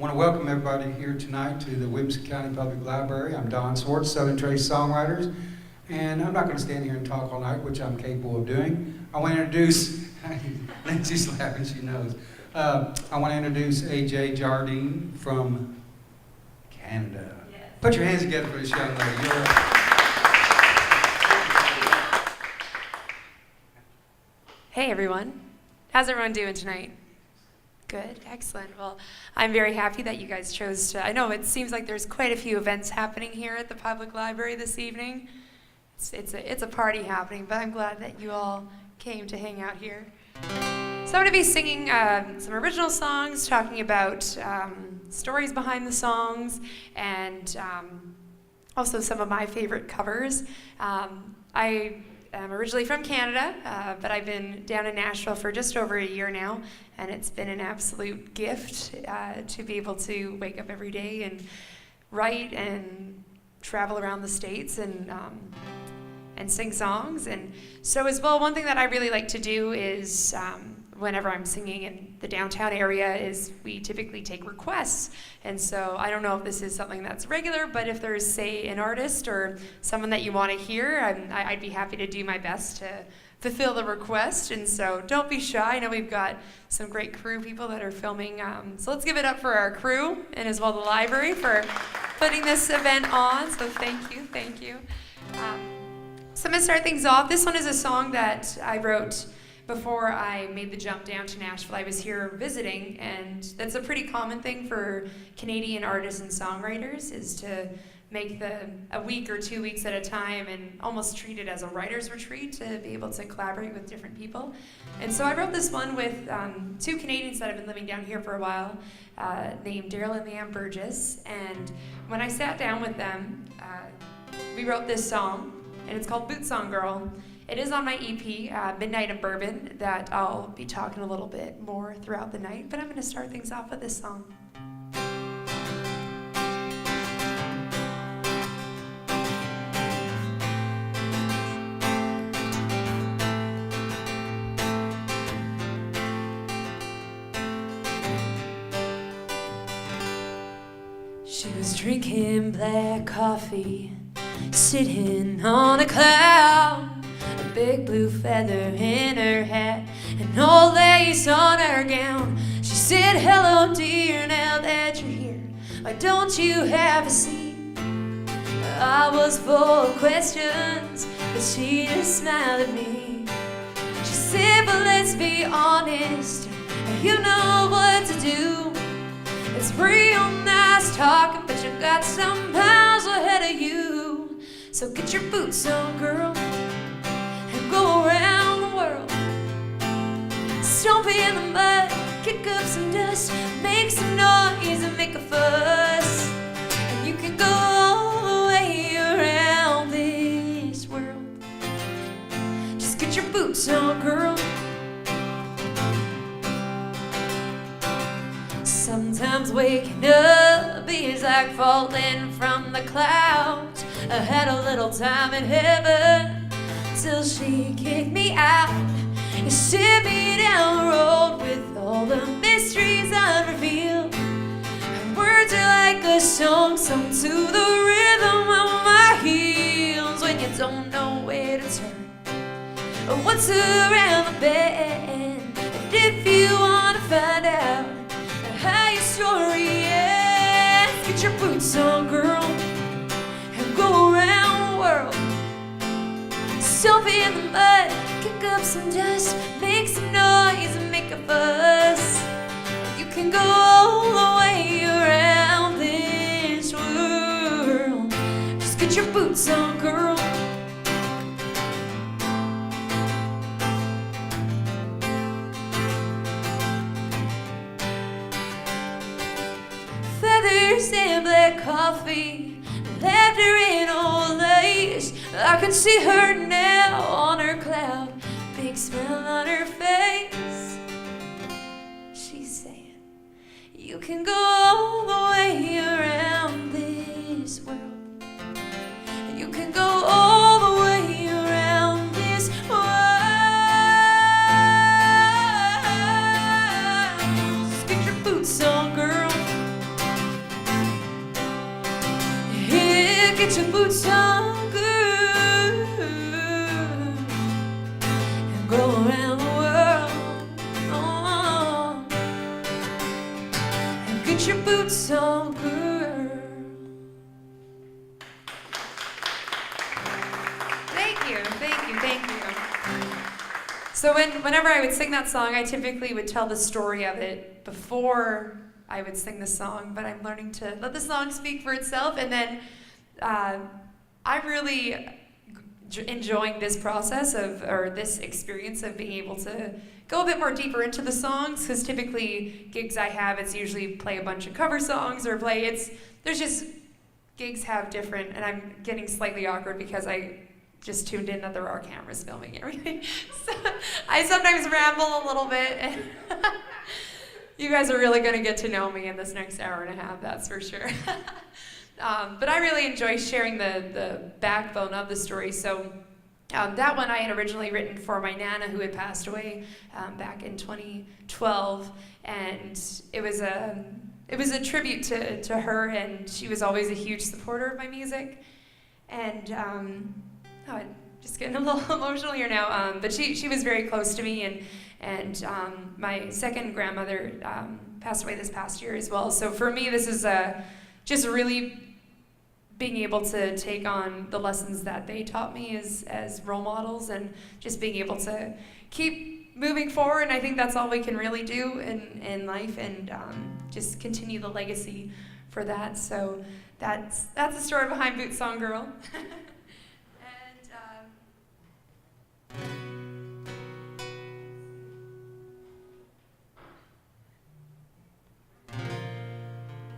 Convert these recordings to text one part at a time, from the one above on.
want to welcome everybody here tonight to the Williamson County Public Library. I'm Don Swartz, Southern Trace Songwriters, and I'm not going to stand here and talk all night, which I'm capable of doing. I want to introduce, Lindsay's laughing, she knows. I want to introduce Ajaye Jardine from Canada. Yes. Put your hands together for this young lady. Hey everyone, how's everyone doing tonight? Good, excellent. Well, I'm very happy that you guys chose to, I know it seems like there's quite a few events happening here at the public library this evening. It's a party happening, but I'm glad that you all came to hang out here. So I'm going to be singing some original songs, talking about stories behind the songs, and also some of my favorite covers. I'm originally from Canada, but I've been down in Nashville for just over a year now, and it's been an absolute gift to be able to wake up every day and write and travel around the States and sing songs. And so as well, one thing that I really like to do is whenever I'm singing in the downtown area is we typically take requests. And so I don't know if this is something that's regular, but if there's, say, an artist or someone that you want to hear, I'd be happy to do my best to fulfill the request. And so don't be shy. I know we've got some great crew people that are filming. So let's give it up for our crew and as well the library for putting this event on. So thank you, thank you. So I'm going to start things off. This one is a song that I wrote before I made the jump down to Nashville. I was here visiting, and that's a pretty common thing for Canadian artists and songwriters, is to make a week or 2 weeks at a time and almost treat it as a writer's retreat to be able to collaborate with different people. And so I wrote this one with two Canadians that have been living down here for a while, named Daryl and Leanne Burgess. And when I sat down with them, we wrote this song, and it's called Boot Song Girl. It is on my EP, Midnight and Bourbon, that I'll be talking a little bit more throughout the night, but I'm going to start things off with this song. She was drinking black coffee, sitting on a cloud, a big blue feather in her hat, and old lace on her gown. She said, "Hello dear, now that you're here, why don't you have a seat?" I was full of questions, but she just smiled at me. She said, "But let's be honest, you know what to do. It's real nice talking, but you got some miles ahead of you. So get your boots on, girl, and go around the world. Stomp in the mud, kick up some dust, make some noise and make a fuss. And you can go all the way around this world. Just get your boots on, girl." Sometimes waking up is like falling from the clouds. I had a little time in heaven till she kicked me out and sent me down the road with all the mysteries unrevealed. Her words are like a song sung to the rhythm of my heels. When you don't know where to turn or what's around the bend, and if you want to find out how your story ends, get your boots on, girl, and go around the world. Stomp in the mud, kick up some dust, make some noise and make a fuss. You can go all the way around this world. Just get your boots on, girl. Feathers and black coffee, left her in old lace. I can see her now on her cloud, big smile on her face. She's saying, "You can go all the way around this world. You can go all the way around this world. Just get your boots on, girl, good and go around the world, oh, and get your boots on, girl. Thank you, thank you, thank you. So whenever I would sing that song, I typically would tell the story of it before I would sing the song, but I'm learning to let the song speak for itself, and then I'm really enjoying this process or this experience of being able to go a bit more deeper into the songs, because typically gigs I have, it's usually play a bunch of cover songs or there's just, gigs have different, and I'm getting slightly awkward because I just tuned in that there are cameras filming everything. So I sometimes ramble a little bit, and you guys are really going to get to know me in this next hour and a half, that's for sure. But I really enjoy sharing the backbone of the story. So that one I had originally written for my Nana, who had passed away back in 2012, and it was a tribute to her, and she was always a huge supporter of my music. And I'm just getting a little emotional here now, but she was very close to me, and my second grandmother passed away this past year as well. So for me, this is just really being able to take on the lessons that they taught me as role models, and just being able to keep moving forward. And I think that's all we can really do in life, and just continue the legacy for that. So that's the story behind Boot Song Girl.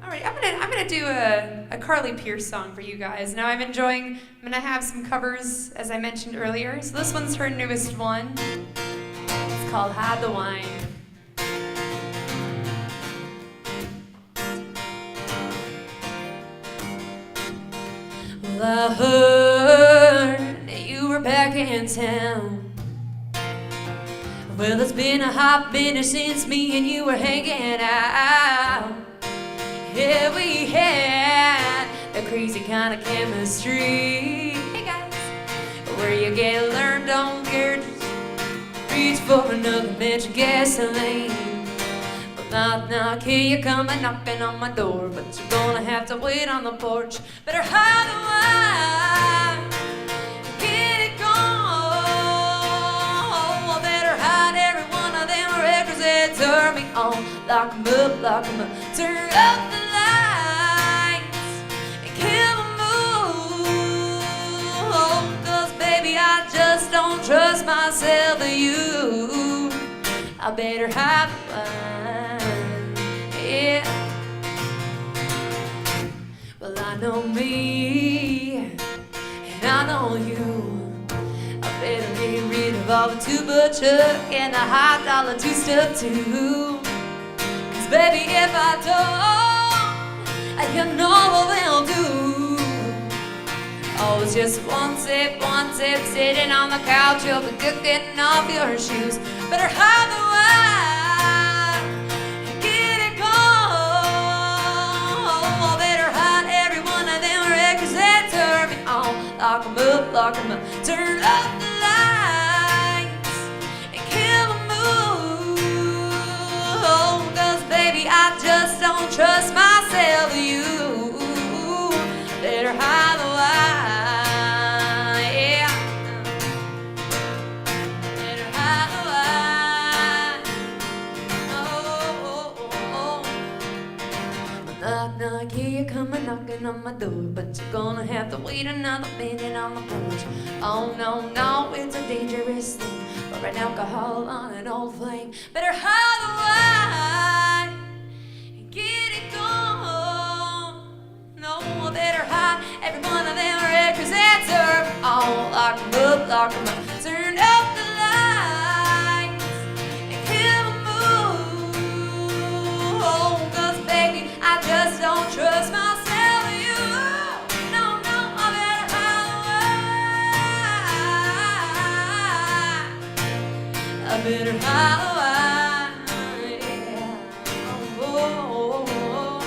Alright, I'm gonna do a Carly Pierce song for you guys. Now I'm gonna have some covers, as I mentioned earlier. So this one's her newest one. It's called Hide the Wine. Well, I heard that you were back in town. Well, it's been a hot minute since me and you were hanging out. Yeah, we had a crazy kind of chemistry. Hey guys, where you get learned, don't care, just reach for another match of gasoline. But knock, knock, here you come and knocking on my door, but you're gonna have to wait on the porch. Better hide the wine, get it gone. Better hide every one of them records that turn me on. Lock 'em up, turn up the I just don't trust myself or you. I better hide the wine, yeah. Well, I know me, and I know you. I better get rid of all the tuba chuck and the high dollar two-step too. 'Cause baby, if I don't, you know what they'll do. Oh, it's just one sip, sitting on the couch, you'll be getting off your shoes. Better hide the wine, get it gone. Better hide every one of them records that turn me on. Lock 'em up, turn up the lights and kill the mood. 'Cause baby, I just don't trust myself or you. Better hide the wine. Knock, here you come knocking on my door, but you're gonna have to wait another minute on the porch. Oh no, it's a dangerous thing, or an alcohol on an old flame. Better hide the wine and get it gone. No, better hide every one of them records that turn on. Lock 'em up, turn up the lights and kill the mood. 'Cause baby, I just don't trust myself or you. No, I better hide the wine. I better hide the wine, yeah. Oh.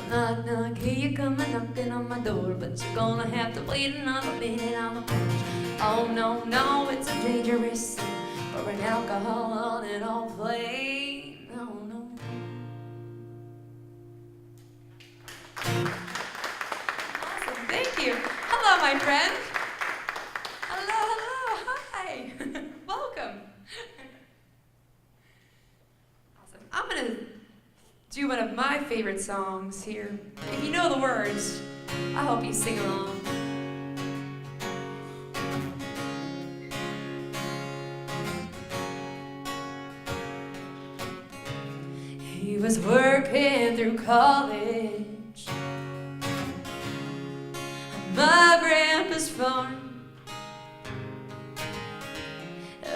Knock, here you come knocking knocking on my door, but you're gonna have to wait another minute on the porch. Oh no, no, it's a dangerous thing for an alcohol on and all play. No, no. Awesome, thank you. Hello, my friend. Hello, hello, hi. Welcome. Awesome. I'm gonna do one of my favorite songs here. If you know the words, I hope you sing along. He was working through college on my grandpa's farm.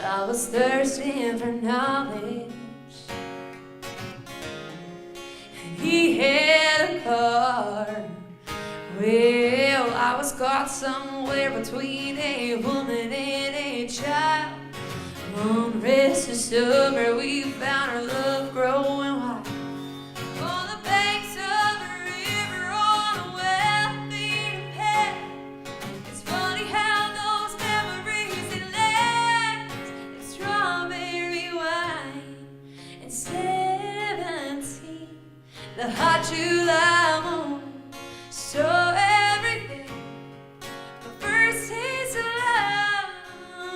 I was thirsting for knowledge, and he had a car. Well, I was caught somewhere between a woman and a child. One restless summer we found our love growing wild on the banks of a river on a well-beaten path. It's funny how those memories they last, like strawberry wine and 17, the hot July moon. So everything, the first taste of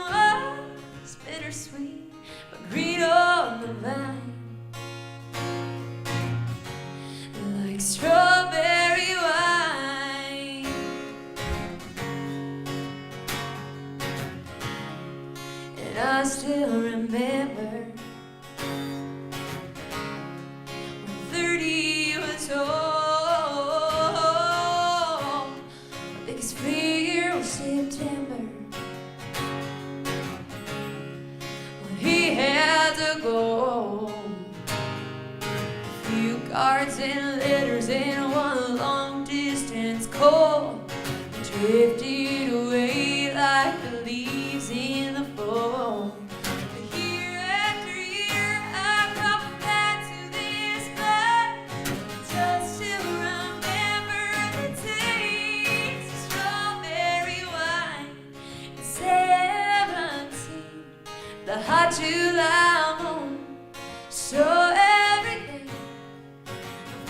love was bittersweet, but green on the vine, like strawberry wine. And I still remember when 30 was old. September, when he had to go, a few cards and letters and one long distance call, drifted away like the leaves in the fall. But year after year I come back to this place, just to remember the taste of strawberry wine and 17, the hot July moon. So everything, the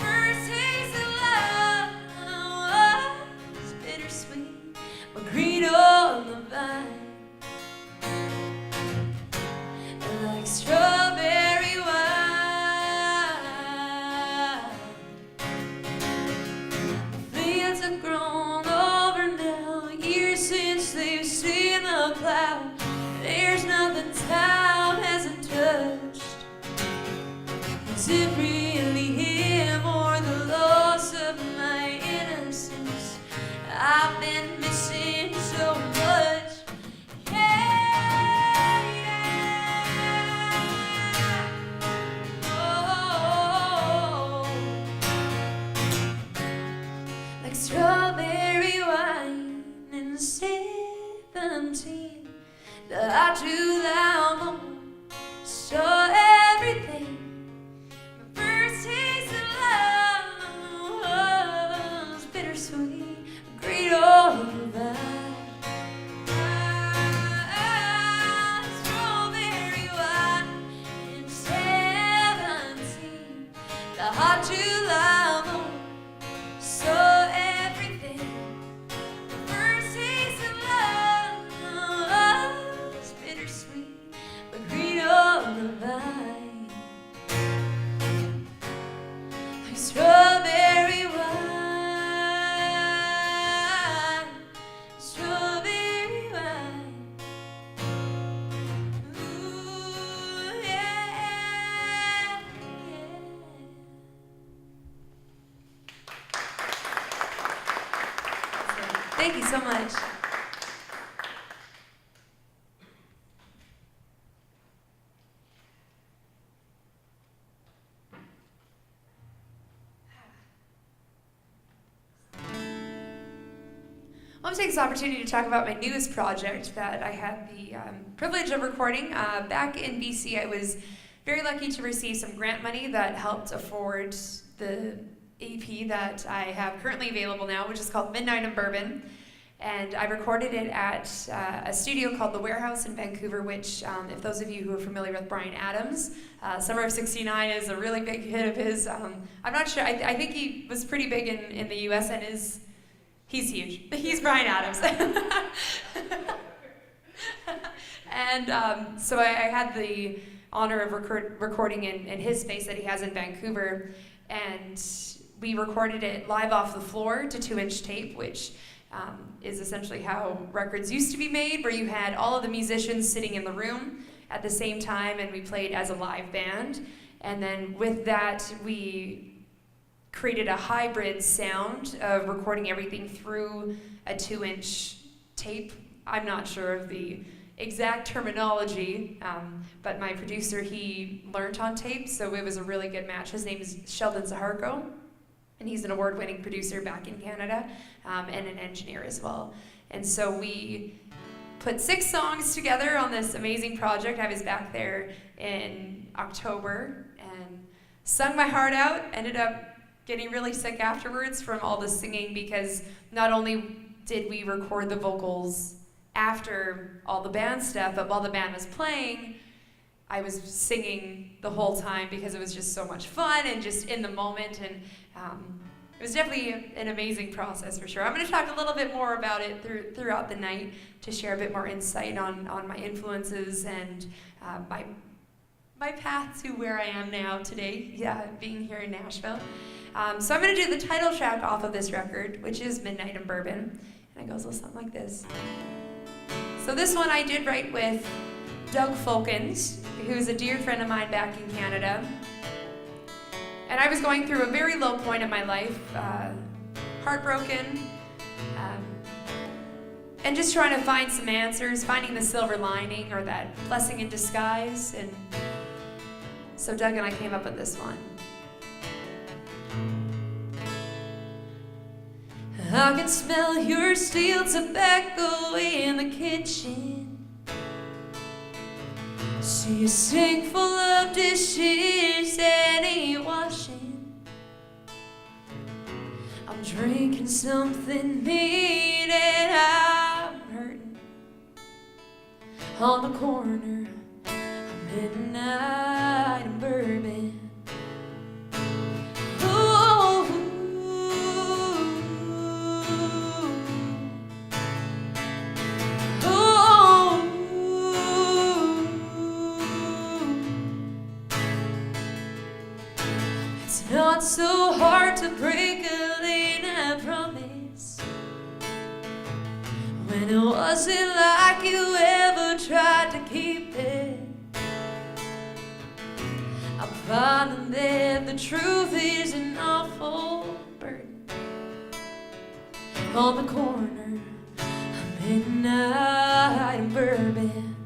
first taste of love was bittersweet, but green on the vine, like strawberry wine. Fields have grown over now, years since they've seen the plow. There's nothing time hasn't touched. Is it really him or the loss of my innocence? I've been missing so much. Yeah, yeah. Oh, like strawberry wine and 17, the hot July moon. So everything, the first taste of love was bittersweet, great on the vine. Strawberry wine and 17, the hot July moon. So everything, the first taste of love was bittersweet, but green on the vine, like strawberry wine, strawberry wine. Ooh, yeah, yeah. Thank you so much. I want to take this opportunity to talk about my newest project that I had the privilege of recording. Back in BC, I was very lucky to receive some grant money that helped afford the EP that I have currently available now, which is called Midnight in Bourbon. And I recorded it at a studio called The Warehouse in Vancouver, which, if those of you who are familiar with Bryan Adams, Summer of '69 is a really big hit of his. I'm not sure, I think he was pretty big in the US and he's huge. He's Bryan Adams. And so I had the honor of recording in his space that he has in Vancouver, and we recorded it live off the floor to 2-inch tape, which is essentially how records used to be made, where you had all of the musicians sitting in the room at the same time, and we played as a live band. And then with that, we created a hybrid sound of recording everything through a 2-inch tape. I'm not sure of the exact terminology, but my producer, he learned on tape, so it was a really good match. His name is Sheldon Zaharko, and he's an award-winning producer back in Canada, and an engineer as well. And so we put 6 songs together on this amazing project. I was back there in October and sung my heart out, ended up getting really sick afterwards from all the singing, because not only did we record the vocals after all the band stuff, but while the band was playing, I was singing the whole time because it was just so much fun and just in the moment, and it was definitely an amazing process for sure. I'm going to talk a little bit more about it throughout the night to share a bit more insight on my influences and my path to where I am now today, being here in Nashville. So I'm going to do the title track off of this record, which is Midnight in Bourbon, and it goes a little something like this. So this one I did write with Doug Folkens, who's a dear friend of mine back in Canada. And I was going through a very low point in my life, heartbroken, and just trying to find some answers, finding the silver lining or that blessing in disguise. And so Doug and I came up with this one. I can smell your steel tobacco in the kitchen. See a sink full of dishes that ain't washing. I'm drinking something neat and I'm hurting. On the corner of Midnight in Bourbon. Not so hard to break a lean, I promise. When it wasn't like you ever tried to keep it, I'm finding that the truth is an awful burden. On the corner of Midnight in Bourbon,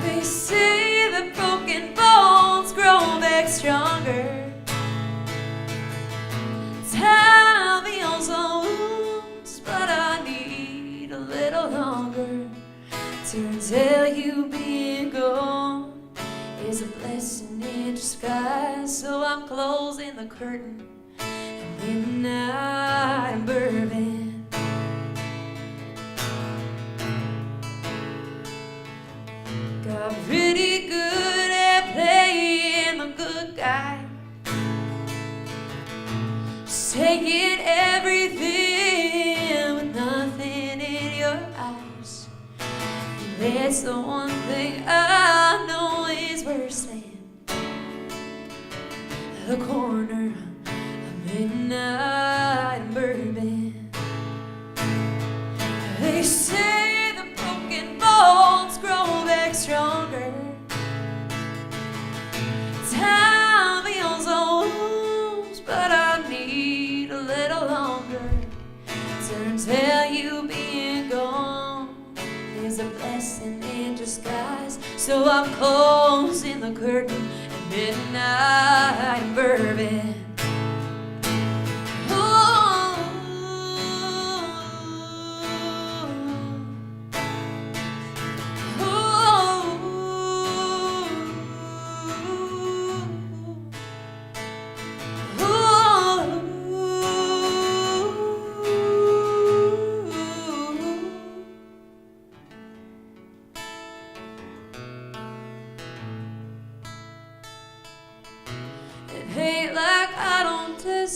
they say that broken bones grow back stronger. Time heals all wounds, but I need a little longer to tell you being gone is a blessing in disguise. So I'm closing the curtain at Midnight in Bourbon. Got pretty good at playing the good guy, just taking everything with nothing in your eyes. And that's the one thing I know is worse than the corner of Midnight in Bourbon. They say the broken bones grow back stronger. Time heals all wounds, but I need a little longer to tell you being gone is a blessing in disguise. So I'm closing the curtain at Midnight in Bourbon.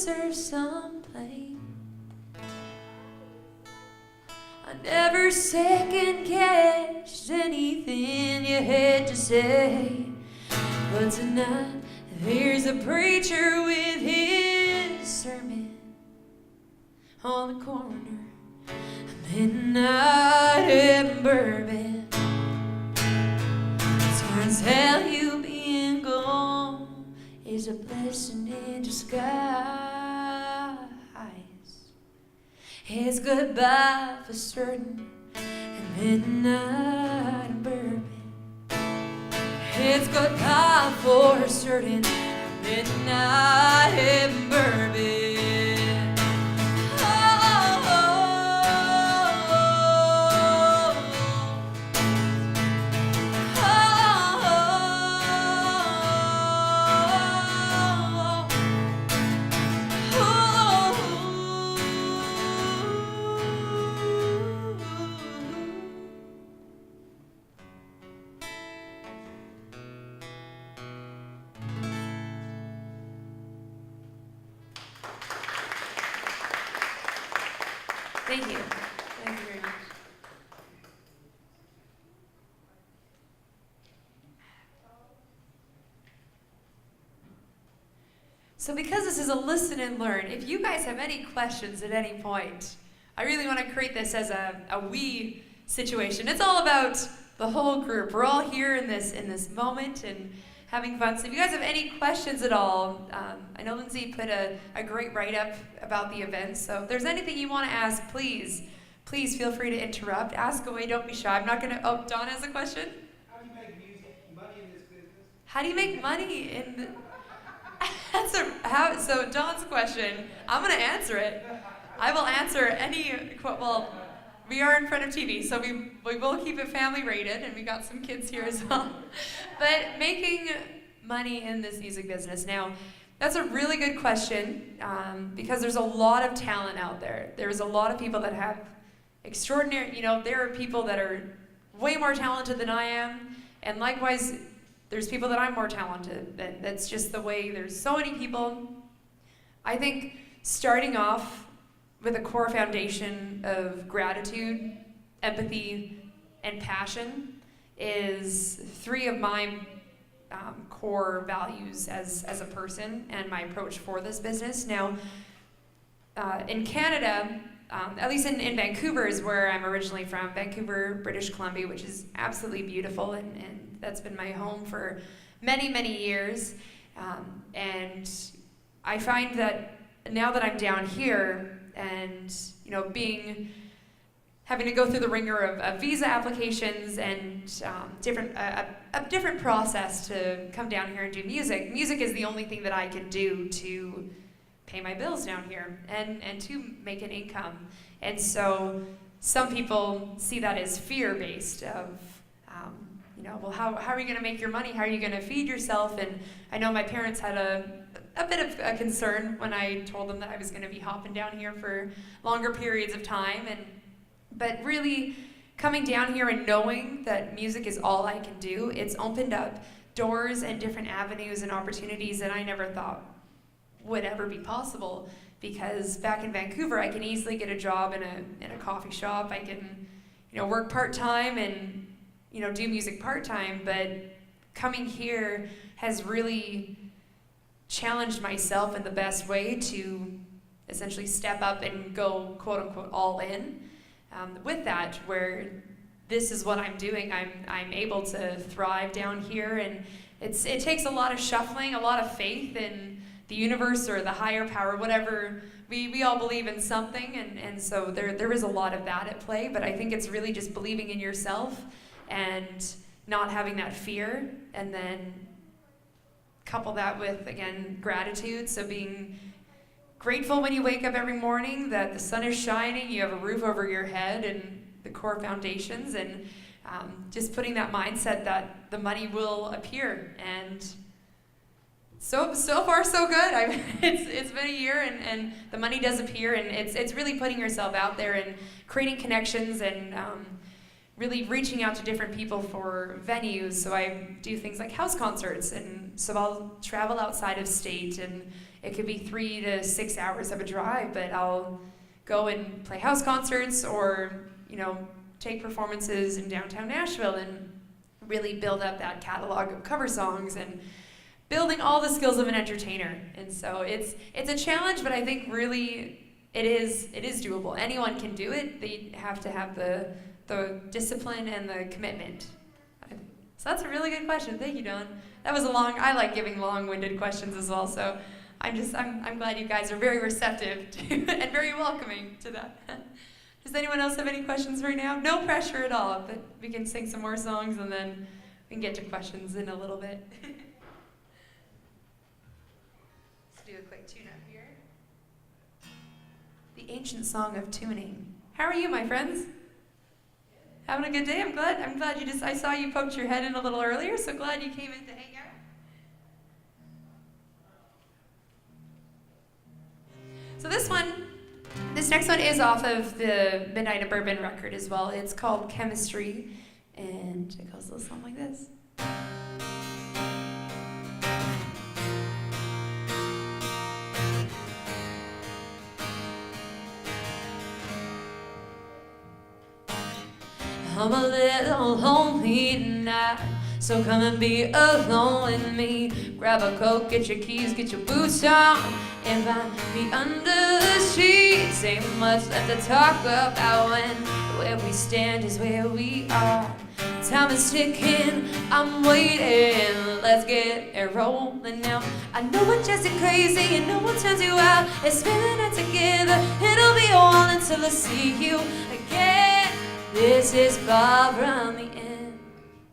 serve some plain. I never second guessed anything you had to say. But tonight there's a preacher with his sermon on the corner of Midnight and Bourbon. Turns out you being gone is a blessing in disguise. It's goodbye for certain and Midnight and Bourbon. It's goodbye for certain and Midnight and Bourbon. Thank you. Thank you very much. So because this is a listen and learn, if you guys have any questions at any point, I really want to create this as a we situation. It's all about the whole group. We're all here in this moment and having fun. So if you guys have any questions at all, I know Lindsay put a great write-up about the event. So if there's anything you want to ask, please feel free to interrupt. Ask away, don't be shy. I'm not going to, oh, Dawn has a question? How do you make money in this business? How do you make money in the... So Dawn's question, I'm going to answer it. I will answer any, well, we are in front of TV, so we will keep it family rated, and we got some kids here as well. But making money in this music business. Now, that's a really good question, because there's a lot of talent out there. There's a lot of people that have extraordinary, there are people that are way more talented than I am, and likewise, there's people that I'm more talented. That's just the way, there's so many people. I think starting off with a core foundation of gratitude, empathy, and passion is three of my core values as a person and my approach for this business. Now, in Canada, at least in Vancouver is where I'm originally from, Vancouver, British Columbia, which is absolutely beautiful, and that's been my home for many, many years. And I find that now that I'm down here and, having to go through the ringer of visa applications and a different process to come down here and do music. Music is the only thing that I can do to pay my bills down here and to make an income. And so some people see that as fear-based of, well, how are you going to make your money? How are you going to feed yourself? And I know my parents had a bit of a concern when I told them that I was going to be hopping down here for longer periods of time. But really coming down here and knowing that music is all I can do, it's opened up doors and different avenues and opportunities that I never thought would ever be possible. Because back in Vancouver, I can easily get a job in a coffee shop. I can, work part-time and, do music part-time. But coming here has really challenged myself in the best way to essentially step up and go quote-unquote all in. With that, where this is what I'm doing, I'm able to thrive down here, and it takes a lot of shuffling, a lot of faith in the universe or the higher power, whatever. We all believe in something, and so there is a lot of that at play, but I think it's really just believing in yourself and not having that fear, and then couple that with, again, gratitude, so being grateful when you wake up every morning that the sun is shining, you have a roof over your head, and the core foundations, and just putting that mindset that the money will appear. And so far so good. It's been a year, and the money does appear, and it's really putting yourself out there and creating connections and really reaching out to different people for venues. So I do things like house concerts, and so I'll travel outside of state and it could be 3 to 6 hours of a drive, but I'll go and play house concerts or, take performances in downtown Nashville and really build up that catalog of cover songs and building all the skills of an entertainer. And so it's a challenge, but I think really it is doable. Anyone can do it. They have to have the discipline and the commitment. So that's a really good question. Thank you, Dawn. That was I like giving long-winded questions as well, so I'm glad you guys are very receptive to and very welcoming to that. Does anyone else have any questions right now? No pressure at all, but we can sing some more songs and then we can get to questions in a little bit. Let's do a quick tune-up here. The ancient song of tuning. How are you, my friends? Having a good day? I'm glad I saw you poked your head in a little earlier, so glad you came in to hang out. So this next one is off of the Midnight of Bourbon record as well. It's called Chemistry, and it goes a little something like this. I'm a little lonely tonight, so come and be alone with me. Grab a coat, get your keys, get your boots on, and find me under the sheets. Ain't much left to talk about when where we stand is where we are. Time is ticking, I'm waiting. Let's get it rolling now. I know it's just crazy and no one turns you out. It's spending it together. It'll be a while until I see you again. This is far from the end.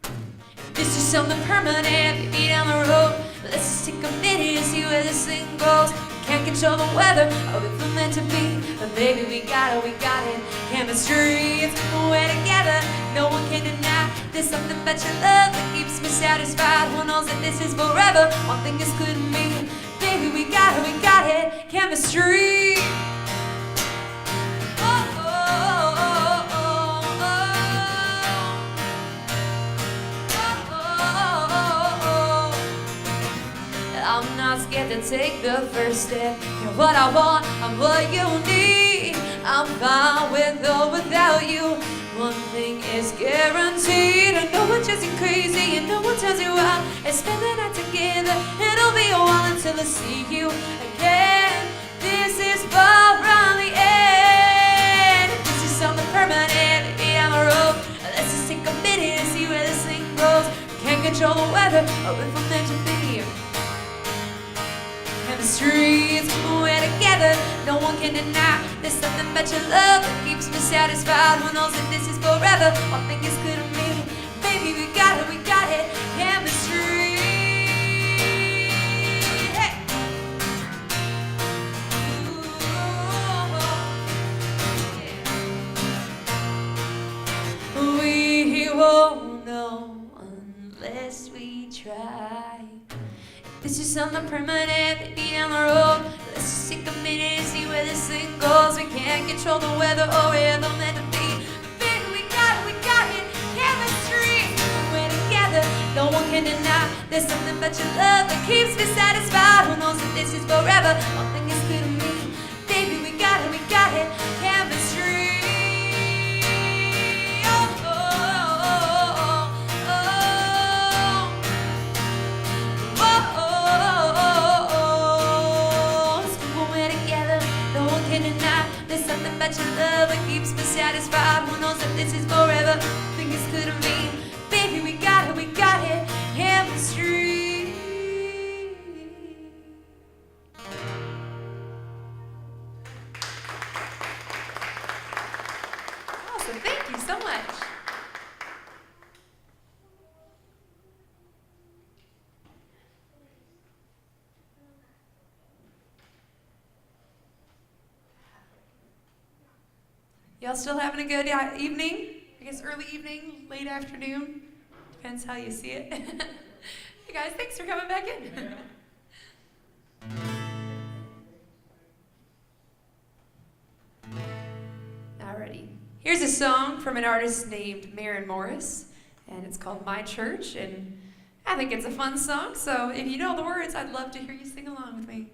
If this is something permanent, maybe down the road. Let's just take a minute and see where this thing goes. We can't control the weather, or if we're meant to be, but baby, we got it. Chemistry, it's we're together. No one can deny. There's something about your love that keeps me satisfied. Who knows that this is forever? One thing is clear to me, baby, we got it. Chemistry. I'm not scared to take the first step. You're what I want, I'm what you need. I'm fine with or without you. One thing is guaranteed. I know it's just crazy and no one tells you out. And spend the night together. It'll be a while until I see you again. This is far from the end. If this is something permanent, maybe down the road. Let's just take a minute and see where this thing goes. We can't control the weather, or if we're meant to be. Chemistry, it's we're together. No one can deny. There's something about your love that keeps me satisfied. Who knows that this is forever? One thing is clear to me, baby, we got it. Chemistry. Hey. Ooh, yeah. We won't know unless we try. This is something permanent, maybe down the road. Let's just take a minute and see where this thing goes. We can't control the weather or where we're meant to be. But baby, we got it. Chemistry, we're together. No one can deny. There's something about your love that keeps me satisfied. Who knows that this is forever? One thing is clear to me, baby, we got it. Chemistry. There's something about your love that keeps me satisfied. Who knows that this is forever? Think it's clear to me, baby, we got it. Chemistry. Awesome, thank you so much. Y'all still having a good evening? I guess early evening, late afternoon. Depends how you see it. Hey guys, thanks for coming back in. Alrighty. Here's a song from an artist named Maren Morris, and it's called My Church, and I think it's a fun song, so if you know the words, I'd love to hear you sing along with me.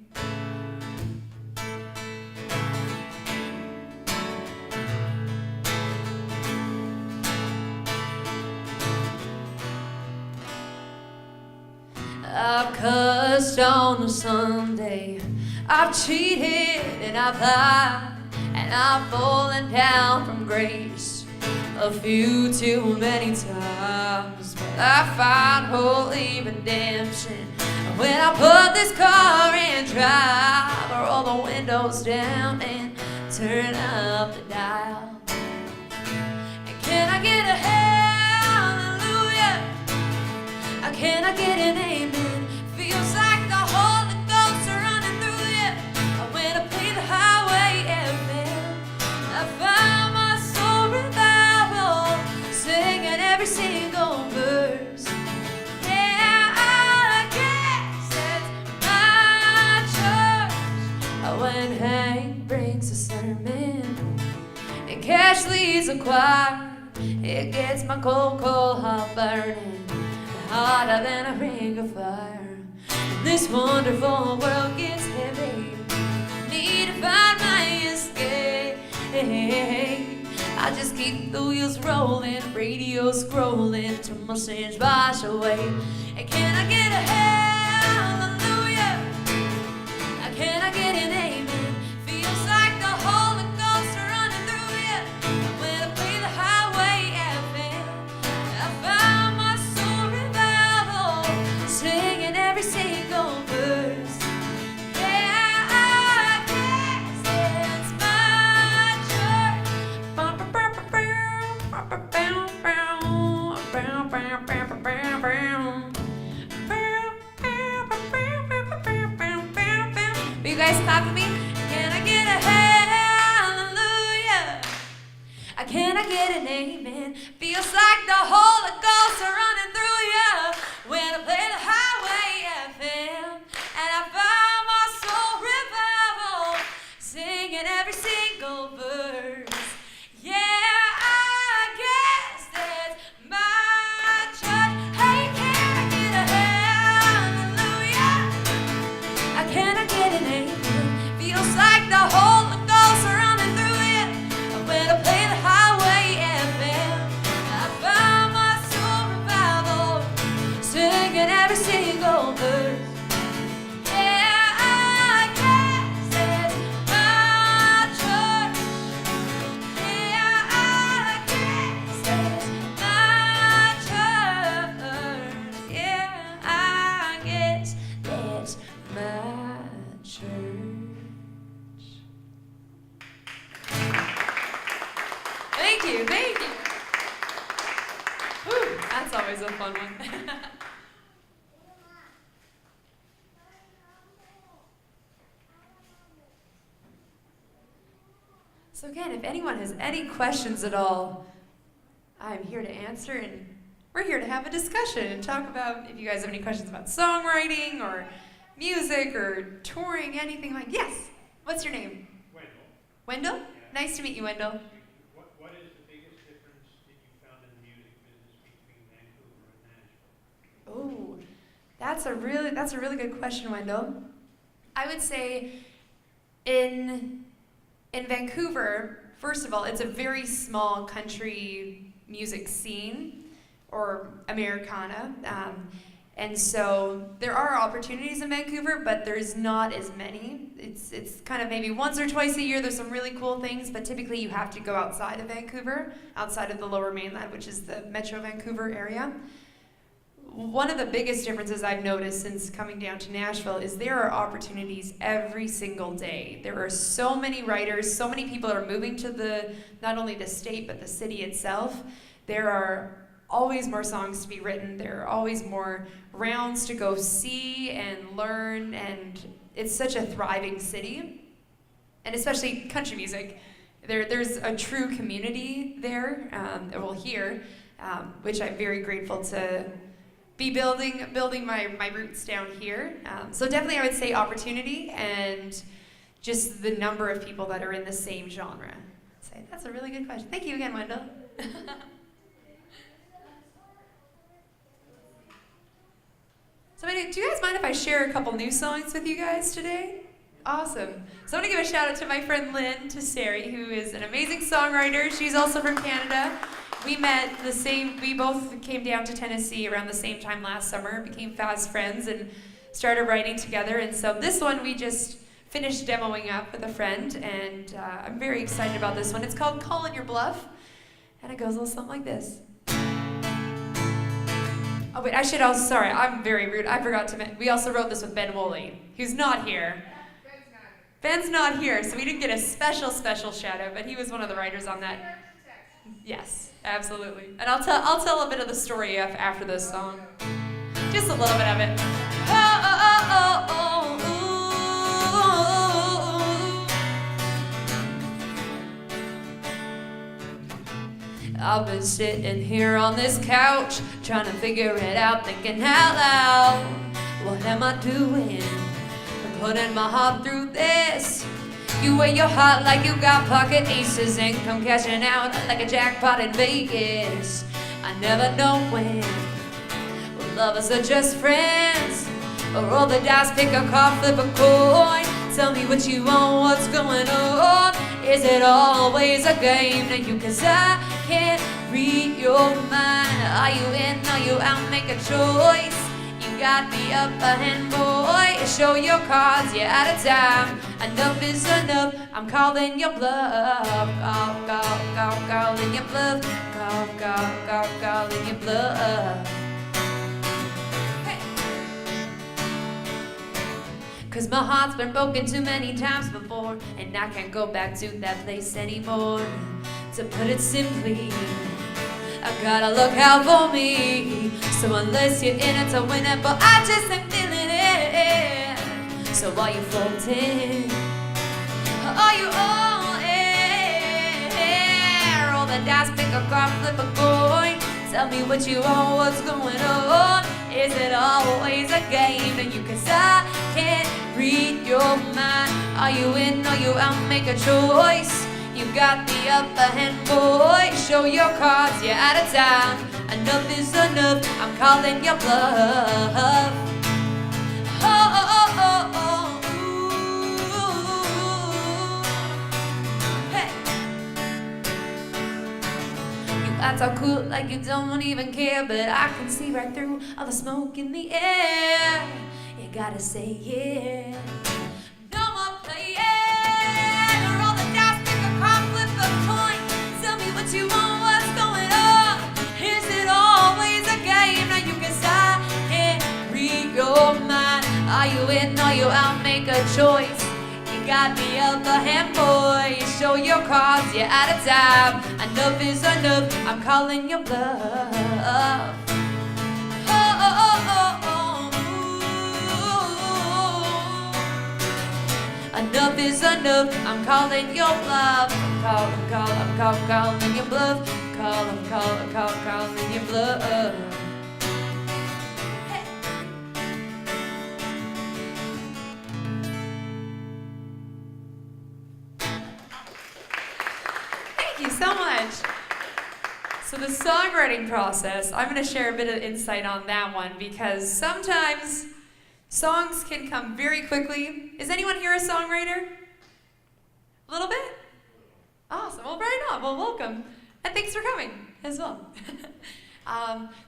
I've cussed on a Sunday, I've cheated and I've lied, and I've fallen down from grace a few too many times. But I find holy redemption when I put this car in drive, or roll the windows down and turn up the dial. And can I get a hallelujah? Can I get an amen? Feels like the Holy Ghost are running through you. When I play the highway FM, I find my soul revival, singing every single verse. Yeah, I guess that's my church. When Hank brings a sermon and Cash leads a choir, it gets my cold, cold heart burning hotter than a ring of fire. This wonderful world gets heavy. Need to find my escape. I just keep the wheels rolling, radio scrolling till my sins wash away. And can I get a hallelujah? Can I get an amen? Feels like the Holy Ghost are running through you. When I play the highway FM, I found my soul revival, singing every single verse. Yeah, I guess it's my church. Will you guys clap with me? Can I get a hallelujah? Can I get an amen? Feels like the Holy Ghost are running through you. When I play the highway FM, and I find my soul revival, singing every single verse. Yeah, I guess that's my church. Hey, can I get a hallelujah? Can I get an amen? Feels like the Holy Ghost are running through you. When I play the highway FM, I found my soul revival, singing every single verse. Yeah, I guess it's my church. Yeah, I guess it's my church. Yeah, I guess that's my church. Thank you, thank you. Whew, that's always a fun one. So again, if anyone has any questions at all, I'm here to answer, and we're here to have a discussion and talk about if you guys have any questions about songwriting or music or touring, anything like. Yes. What's your name? Wendell. Wendell? Yeah. Nice to meet you, Wendell. What is the biggest difference that you found in the music business between Vancouver and Nashville? Oh, that's a really good question, Wendell. I would say in Vancouver, first of all, it's a very small country music scene, or Americana. And so there are opportunities in Vancouver, but there's not as many. It's kind of maybe once or twice a year there's some really cool things, but typically you have to go outside of Vancouver, outside of the Lower Mainland, which is the Metro Vancouver area. One of the biggest differences I've noticed since coming down to Nashville is there are opportunities every single day. There are so many writers, so many people are moving to not only the state, but the city itself. There are always more songs to be written. There are always more rounds to go see and learn, and it's such a thriving city. And especially country music. There's a true community there, here, which I'm very grateful to be building my roots down here. So definitely I would say opportunity and just the number of people that are in the same genre. So that's a really good question. Thank you again, Wendell. So do you guys mind if I share a couple new songs with you guys today? Awesome. So I want to give a shout out to my friend Lynn Tesseri, who is an amazing songwriter. She's also from Canada. we both came down to Tennessee around the same time last summer, became fast friends, and started writing together. And so this one we just finished demoing up with a friend, and I'm very excited about this one. It's called Calling Your Bluff, and it goes a little something like this. Oh wait, sorry, I'm very rude. I forgot to mention, we also wrote this with Ben Woolley, who's not here. Ben's not here, so we didn't get a special shout out, but he was one of the writers on that. Yes, absolutely. And I'll tell a bit of the story after this song. Just a little bit of it. Oh, oh, oh, oh, ooh. I've been sitting here on this couch, trying to figure it out, thinking out loud. What am I doing? I'm putting my heart through this. You wear your heart like you got pocket aces and come cashing out like a jackpot in Vegas. I never know when we're lovers or just friends, or roll the dice, pick a card, flip a coin. Tell me what you want, what's going on. Is it always a game to you? Cause I can't read your mind. Are you in, are you out? Make a choice. You got the upper hand, boy. Show your cards, you're out of time. Enough is enough, I'm calling your bluff. Calling your bluff. Calling your bluff. Hey. Cause my heart's been broken too many times before, and I can't go back to that place anymore. To put it simply, I gotta look out for me. So unless you're in it to win it, but I just ain't feeling it. So are you floating? Are you all air? Roll the dice, pick a card, flip a coin. Tell me what you want, what's going on. Is it always a game to you? Cause I can't read your mind. Are you in, are you out? Make a choice. You got the upper hand, boy. Show your cards, you're out of time. Enough is enough, I'm calling your bluff. Oh, oh, oh, oh, oh. Hey. You act all cool like you don't even care, but I can see right through all the smoke in the air. You gotta say yeah. No more playing. Roll the dice, pick a card, flip a coin. Tell me what you want, what's going on. Is it always a game? Now you guess I can't read your mind. Are you in, are you out? Make a choice. You got the upper hand, boy. Show your cards, you're out of time. Enough is enough, I'm calling your bluff. Oh, oh, oh, oh, oh. Enough is enough, I'm calling your bluff. I'm calling your bluff. Calling your bluff. Thank you so much. So the songwriting process, I'm going to share a bit of insight on that one because sometimes songs can come very quickly. Is anyone here a songwriter? A little bit? Awesome. Well, right on. Well, welcome. And thanks for coming as well.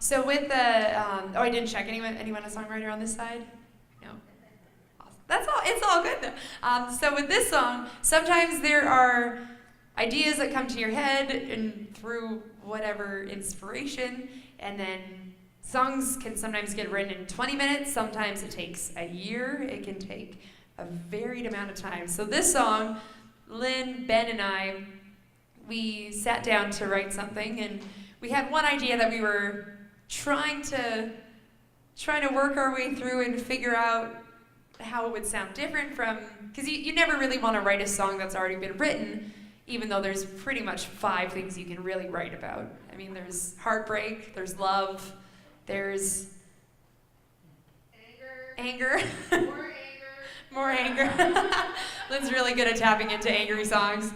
So with the, I didn't check. Anyone a songwriter on this side? No. Awesome. That's all. It's all good though. So with this song, sometimes there are ideas that come to your head and through whatever inspiration, and then songs can sometimes get written in 20 minutes. Sometimes it takes a year. It can take a varied amount of time. So this song, Lynn, Ben, and I, we sat down to write something, and we had one idea that we were trying to work our way through and figure out how it would sound different from, because you never really want to write a song that's already been written, even though there's pretty much 5 things you can really write about. I mean, there's heartbreak, there's love, there's anger. More anger. Lynn's really good at tapping into angry songs.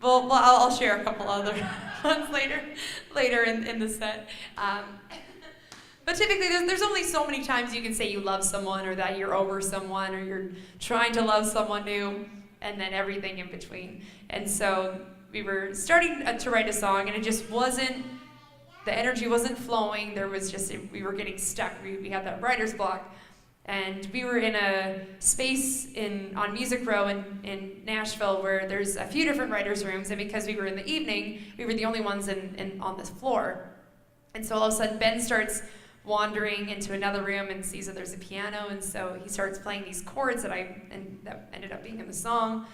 Well, I'll share a couple other ones later in the set. But typically, there's only so many times you can say you love someone, or that you're over someone, or you're trying to love someone new, and then everything in between. And so we were starting to write a song, and it just wasn't the energy wasn't flowing. There was just, we were getting stuck. We had that writer's block. And we were in a space on Music Row in Nashville where there's a few different writers' rooms, and because we were in the evening, we were the only ones on this floor. And so all of a sudden, Ben starts wandering into another room and sees that there's a piano, and so he starts playing these chords that ended up being in the song.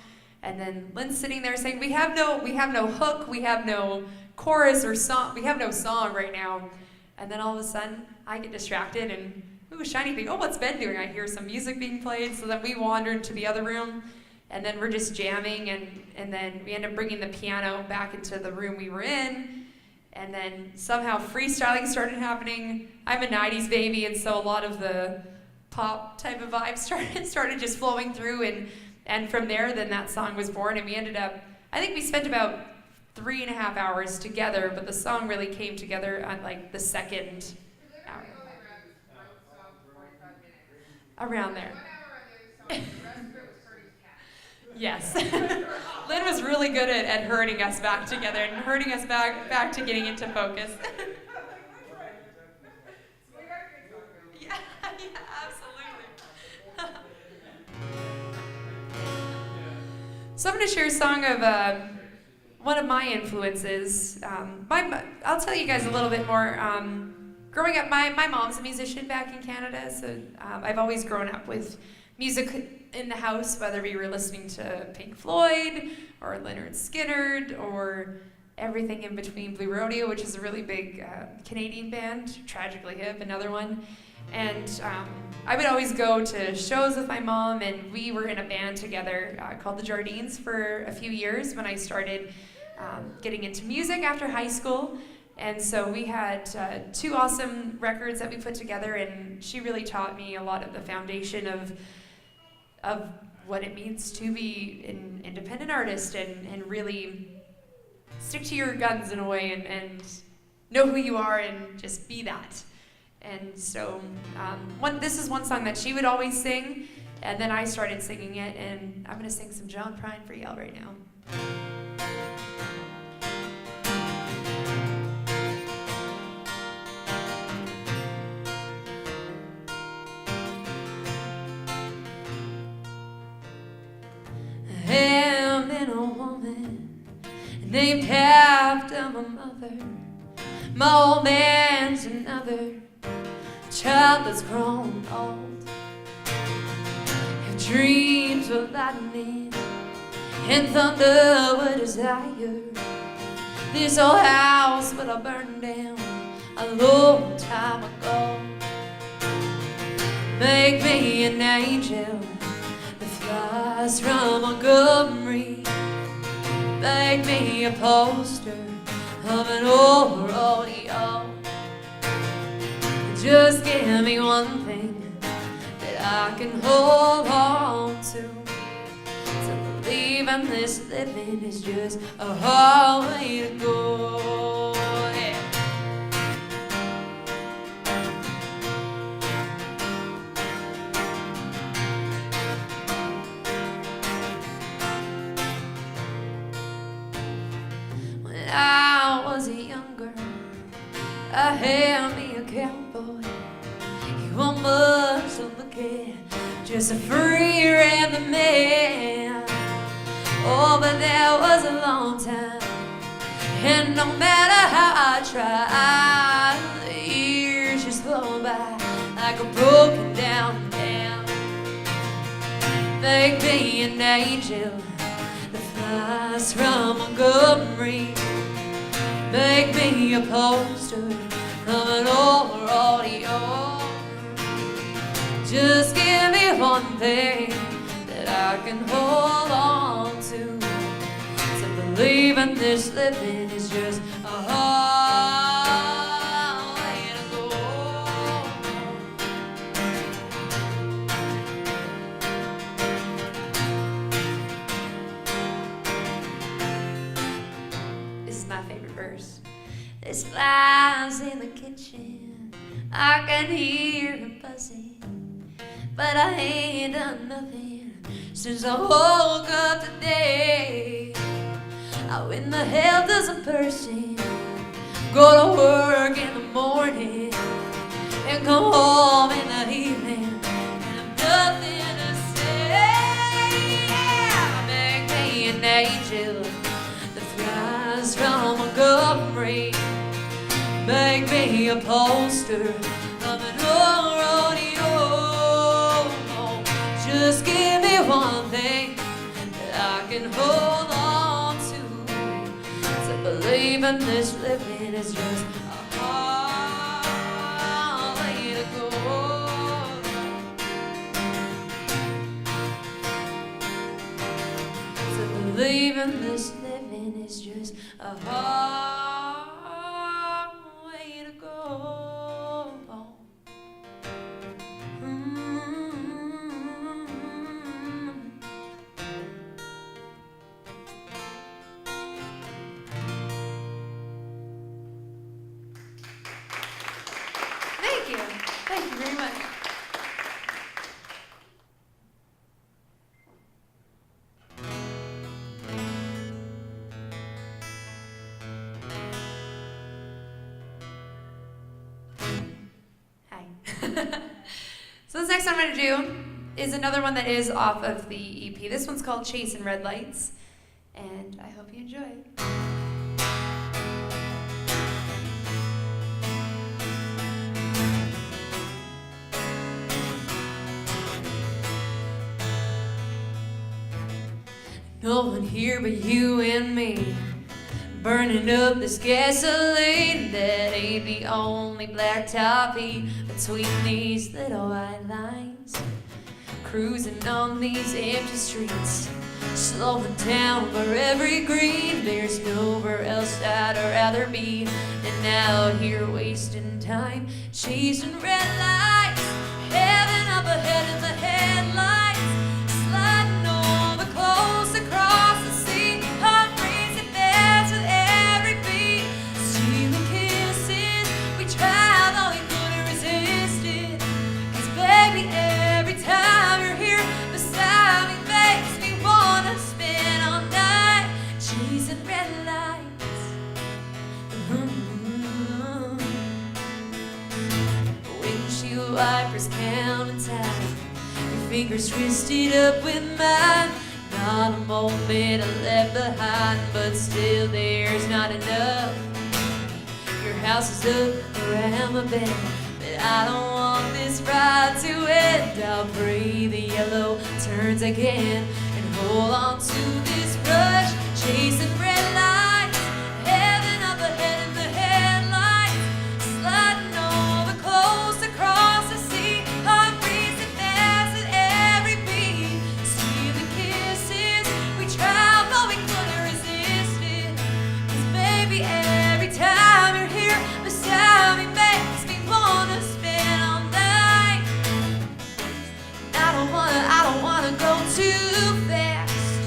And then Lynn's sitting there saying, we have no hook, we have no chorus or song, we have no song right now. And then all of a sudden, I get distracted and ooh, shiny thing. Oh, what's Ben doing? I hear some music being played. So then we wandered to the other room, and then we're just jamming, and then we end up bringing the piano back into the room we were in, and then somehow freestyling started happening. I'm a 90s baby, and so a lot of the pop type of vibes started just flowing through, and from there, then that song was born, and we ended up, I think we spent about 3.5 hours together, but the song really came together on like the second hour. Around there. Yes. Lynn was really good at herding us back together and herding us back to getting into focus. Yeah, absolutely. So I'm going to share a song of one of my influences. I'll tell you guys a little bit more. Growing up, my mom's a musician back in Canada, so I've always grown up with music in the house, whether we were listening to Pink Floyd or Lynyrd Skynyrd or everything in between. Blue Rodeo, which is a really big Canadian band, Tragically Hip, another one. And I would always go to shows with my mom, and we were in a band together called the Jardines for a few years when I started getting into music after high school. And so we had 2 awesome records that we put together, and she really taught me a lot of the foundation of what it means to be an independent artist and really stick to your guns in a way and know who you are and just be that. And so this is one song that she would always sing, and then I started singing it, and I'm going to sing some John Prine for y'all right now. Named after my mother. My old man's another child that's grown old. If dreams were lightning and thunder were desire, this old house would have burned down a long time ago. Make me an angel that flies from Montgomery. Make me a poster of an old rodeo. Just give me one thing that I can hold on to. To believe in this living is just a hard way to go. Yeah. I was a young girl, I had me a cowboy. You were much to look at, just a free random man. Oh, but that was a long time, and no matter how I tried, the years just flown by like a broken down dam. Make me an angel that flies from Montgomery. Make me a poster of an old rodeo. Just give me one thing that I can hold on to. To believe in this living is just a hard way to go. This is my favorite verse. There's flies in the kitchen, I can hear him buzzing, but I ain't done nothing since I woke up today. How in the hell does a person go to work come home in the evening and I've nothing to say. Yeah, make me an angel that flies from Montgomery. Make me a poster of an old rodeo. Just give me one thing that I can hold on to. To believe in this living is just a hard way to go. To believe in this living is just a hard way to go. Thank you. Thank you very much. Hi. So this next one I'm going to do is another one that is off of the EP. This one's called Chasing Red Lights, and I hope you enjoy it. No one here but you and me, burning up this gasoline that ain't the only black toppy between these little white lines. Cruising on these empty streets, slowing down for every green. There's nowhere else I'd rather be than out here wasting time, chasing red lights, heaven up ahead in the headlights, sliding over close across the sea, heart racing fast with every beat, stealing kisses. We tried, though we couldn't resist it. 'Cause baby, every time you're here beside me makes me wanna spend all night chasing red lights. Windshield wipers counting time, your fingers twisted up with mine. Not a moment left behind, but still there's not enough. Your house is up around my bed, but I don't want this ride to end. I'll pray the yellow turns again and hold on to this rush, chasing red lights, heaven up ahead in the headlights, sliding over close across the sea, heart racing fast at every beat, stealing kisses. We tried, but we couldn't resist it. 'Cause baby, every time you're here beside me makes me wanna spend all night. I don't wanna go too fast,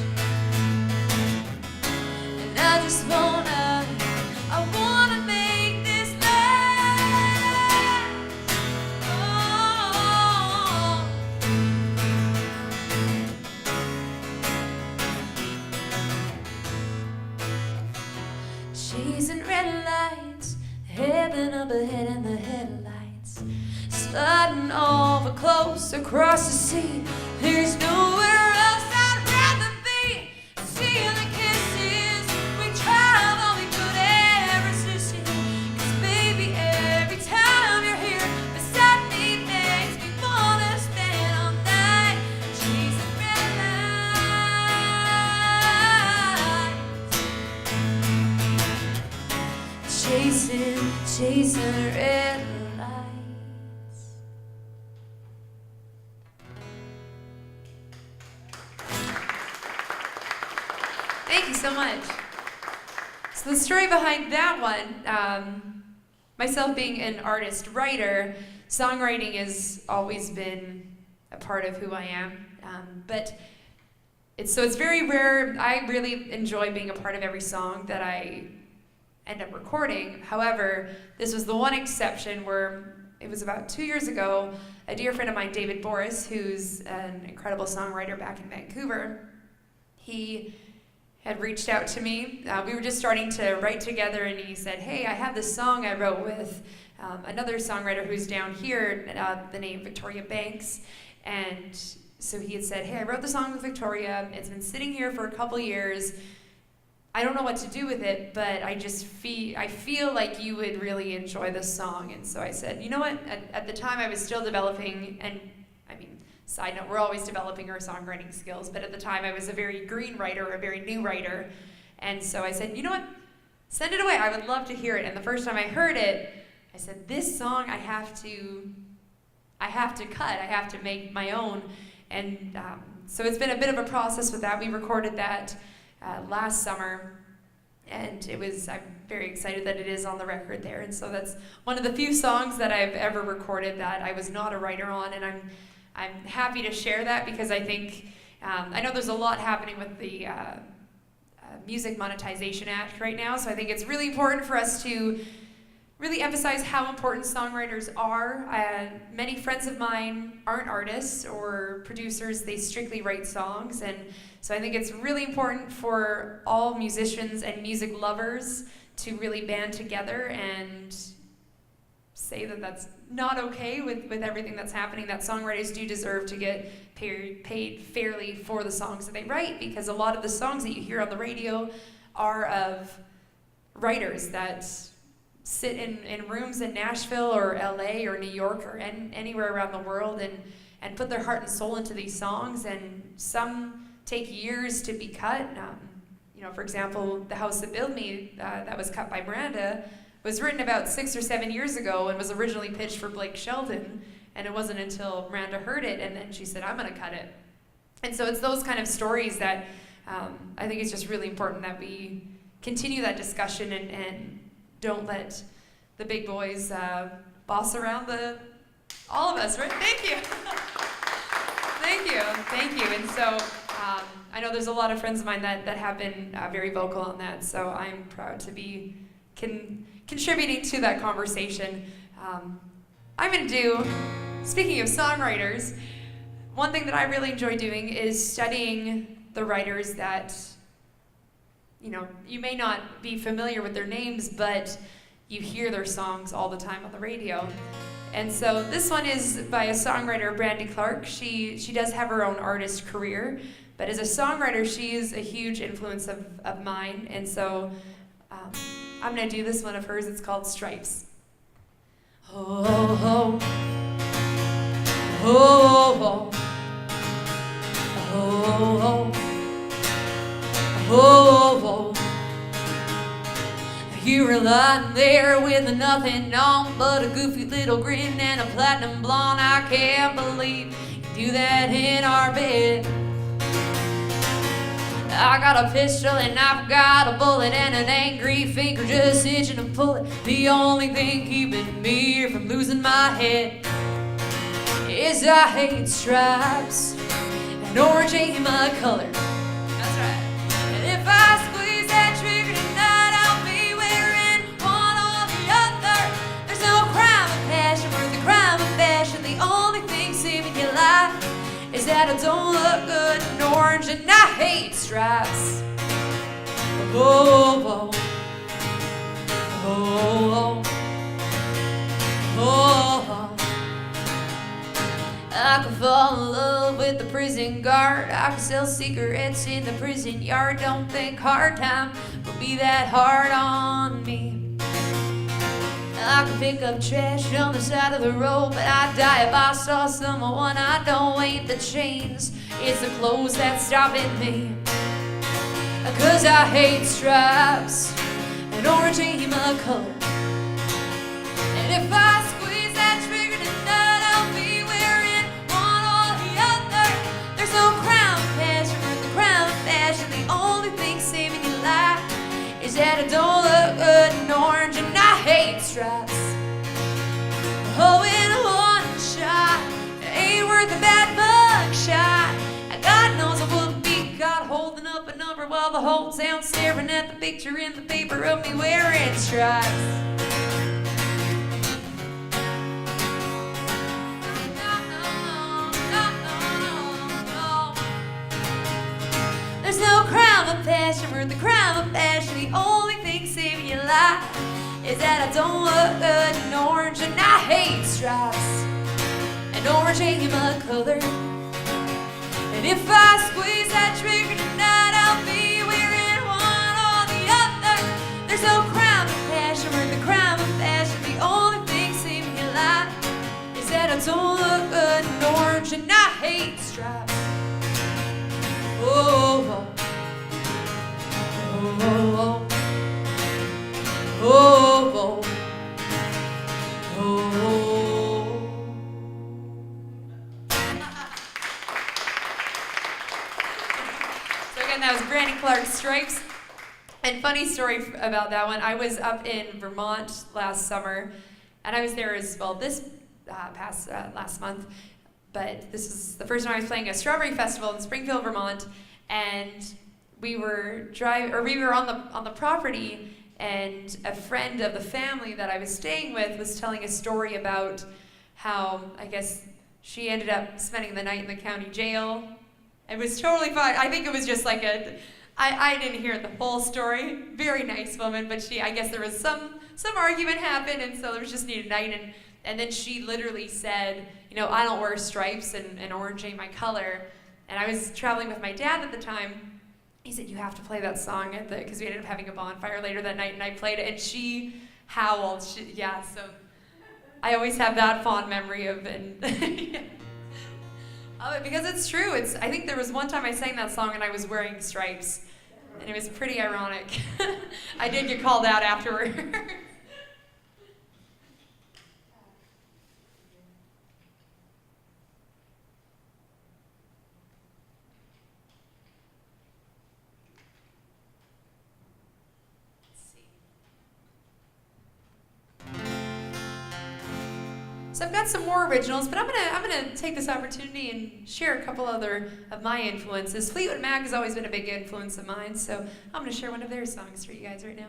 and I just I wanna make this last. Oh. Chasing red lights, heaven up ahead in the headlights, sliding over close across the sea. There's nowhere else I'd rather be. Stealing kisses, we tried, but we couldn't resist it. 'Cause baby, every time you're here beside me makes me wanna spend all night chasing red lights. Chasing red lights. Thank you so much. So the story behind that one, myself being an artist writer, songwriting has always been a part of who I am. But it's very rare. I really enjoy being a part of every song that I end up recording. However, this was the one exception where it was about 2 years ago, a dear friend of mine, David Boris, who's an incredible songwriter back in Vancouver, he had reached out to me. We were just starting to write together, and he said, hey, I have this song I wrote with another songwriter who's down here, the name Victoria Banks. And so he had said, hey, I wrote the song with Victoria. It's been sitting here for a couple years. I don't know what to do with it, but I feel like you would really enjoy this song. And so I said, you know what? At the time I was still developing, and I mean, side note, we're always developing our songwriting skills, but at the time I was a very green writer, a very new writer. And so I said, you know what? Send it away. I would love to hear it. And the first time I heard it, I said, this song I have to cut. I have to make my own. And so it's been a bit of a process with that. We recorded that last summer, and I'm very excited that it is on the record there. And so that's one of the few songs that I've ever recorded that I was not a writer on, and I'm happy to share that because I think I know there's a lot happening with the Music Monetization Act right now, so I think it's really important for us to really emphasize how important songwriters are. Many friends of mine aren't artists or producers, they strictly write songs, and so I think it's really important for all musicians and music lovers to really band together and say that that's not okay with everything that's happening, that songwriters do deserve to get paid fairly for the songs that they write, because a lot of the songs that you hear on the radio are of writers that sit in rooms in Nashville or LA or New York or anywhere around the world and put their heart and soul into these songs, and some take years to be cut. For example, The House That Built Me, that was cut by Miranda, was written about 6 or 7 years ago and was originally pitched for Blake Shelton, and it wasn't until Miranda heard it and then she said, I'm gonna cut it. And so it's those kind of stories that I think it's just really important that we continue that discussion and don't let the big boys boss around all of us, right? Thank you. Thank you. And so I know there's a lot of friends of mine that have been very vocal on that, so I'm proud to be contributing to that conversation. I'm going to do, speaking of songwriters, one thing that I really enjoy doing is studying the writers that, you may not be familiar with their names, but you hear their songs all the time on the radio. And so this one is by a songwriter, Brandy Clark. She does have her own artist career, but as a songwriter, she is a huge influence of mine. And so I'm going to do this one of hers. It's called Stripes. Oh, oh, oh, oh, oh, oh, oh, oh. You were lying there with nothing on but a goofy little grin and a platinum blonde. I can't believe you do that in our bed. I got a pistol and I've got a bullet and an angry finger just itching to pull it. The only thing keeping me from losing my head is I hate stripes and orange ain't my color. That's right. And if I squeeze that trigger tonight, I'll be wearing one or the other. There's no crime of passion worth the crime of fashion. The only thing saving your life is that I don't look good in orange, and I hate stripes. Oh, oh, oh, oh, oh. I could fall in love with the prison guard. I could sell cigarettes in the prison yard. Don't think hard time will be that hard on me. I could pick up trash on the side of the road, but I'd die if I saw someone I know. Ain't the chains, it's the clothes that's stopping me. 'Cause I hate stripes and orange ain't my color. And if I squeeze that trigger tonight, I'll be wearing one or the other. There's no crown of passion worth the crown of fashion. The only thing saving your life is that I don't look good in orange, and I hate stripes. Oh, in one shot, it ain't worth a bad mug shot. God knows I wouldn't be caught holding up a number while the whole town's staring at the picture in the paper of me wearing stripes. There's no crown of passion passion, worth the crime of passion. The only thing saving your life is that I don't look good in orange, and I hate stripes. And orange ain't my color. And if I squeeze that trigger tonight, I'll be wearing one or the other. There's no crime of passion, worth the crime of passion. The only thing saving your life is that I don't look good in orange, and I hate stripes. Oh, oh, oh, oh, oh, oh, oh. So again, that was Granny Clark's Stripes. And funny story about that one, I was up in Vermont last summer, and I was there as well this last month. But this is the first time I was playing a strawberry festival in Springfield, Vermont, and we were on the property, and a friend of the family that I was staying with was telling a story about how, I guess, she ended up spending the night in the county jail. It was totally fine. I think it was just like I didn't hear the whole story. Very nice woman, but I guess there was some argument happened, and so there was just needed a night, and then she literally said, you know, I don't wear stripes, and orange ain't my color. And I was traveling with my dad at the time. He said, you have to play that song because we ended up having a bonfire later that night, and I played it, and she howled. So I always have that fond memory of it. Because it's true. I think there was one time I sang that song and I was wearing stripes, and it was pretty ironic. I did get called out afterward. So I've got some more originals, but I'm gonna take this opportunity and share a couple other of my influences. Fleetwood Mac has always been a big influence of mine, so I'm gonna share one of their songs for you guys right now.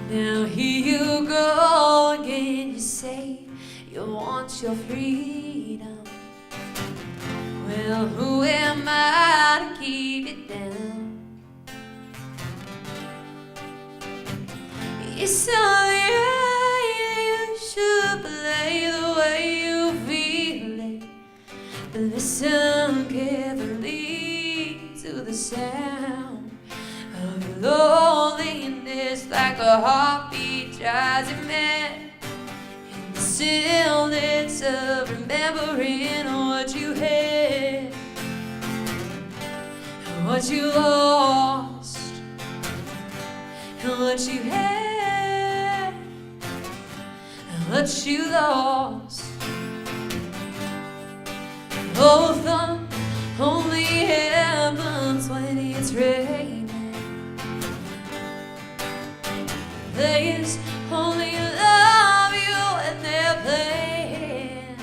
Now here you go again, you say you want your freedom. Well, who am I to keep it down? It's only right you should play the way you feel it, but listen carefully to the sound of your loneliness, like a heartbeat drives you mad. In the stillness of remembering what you had, and what you lost, and what you had, and what you lost. Both of them only happens when it's raining. Players only love you when they're playing.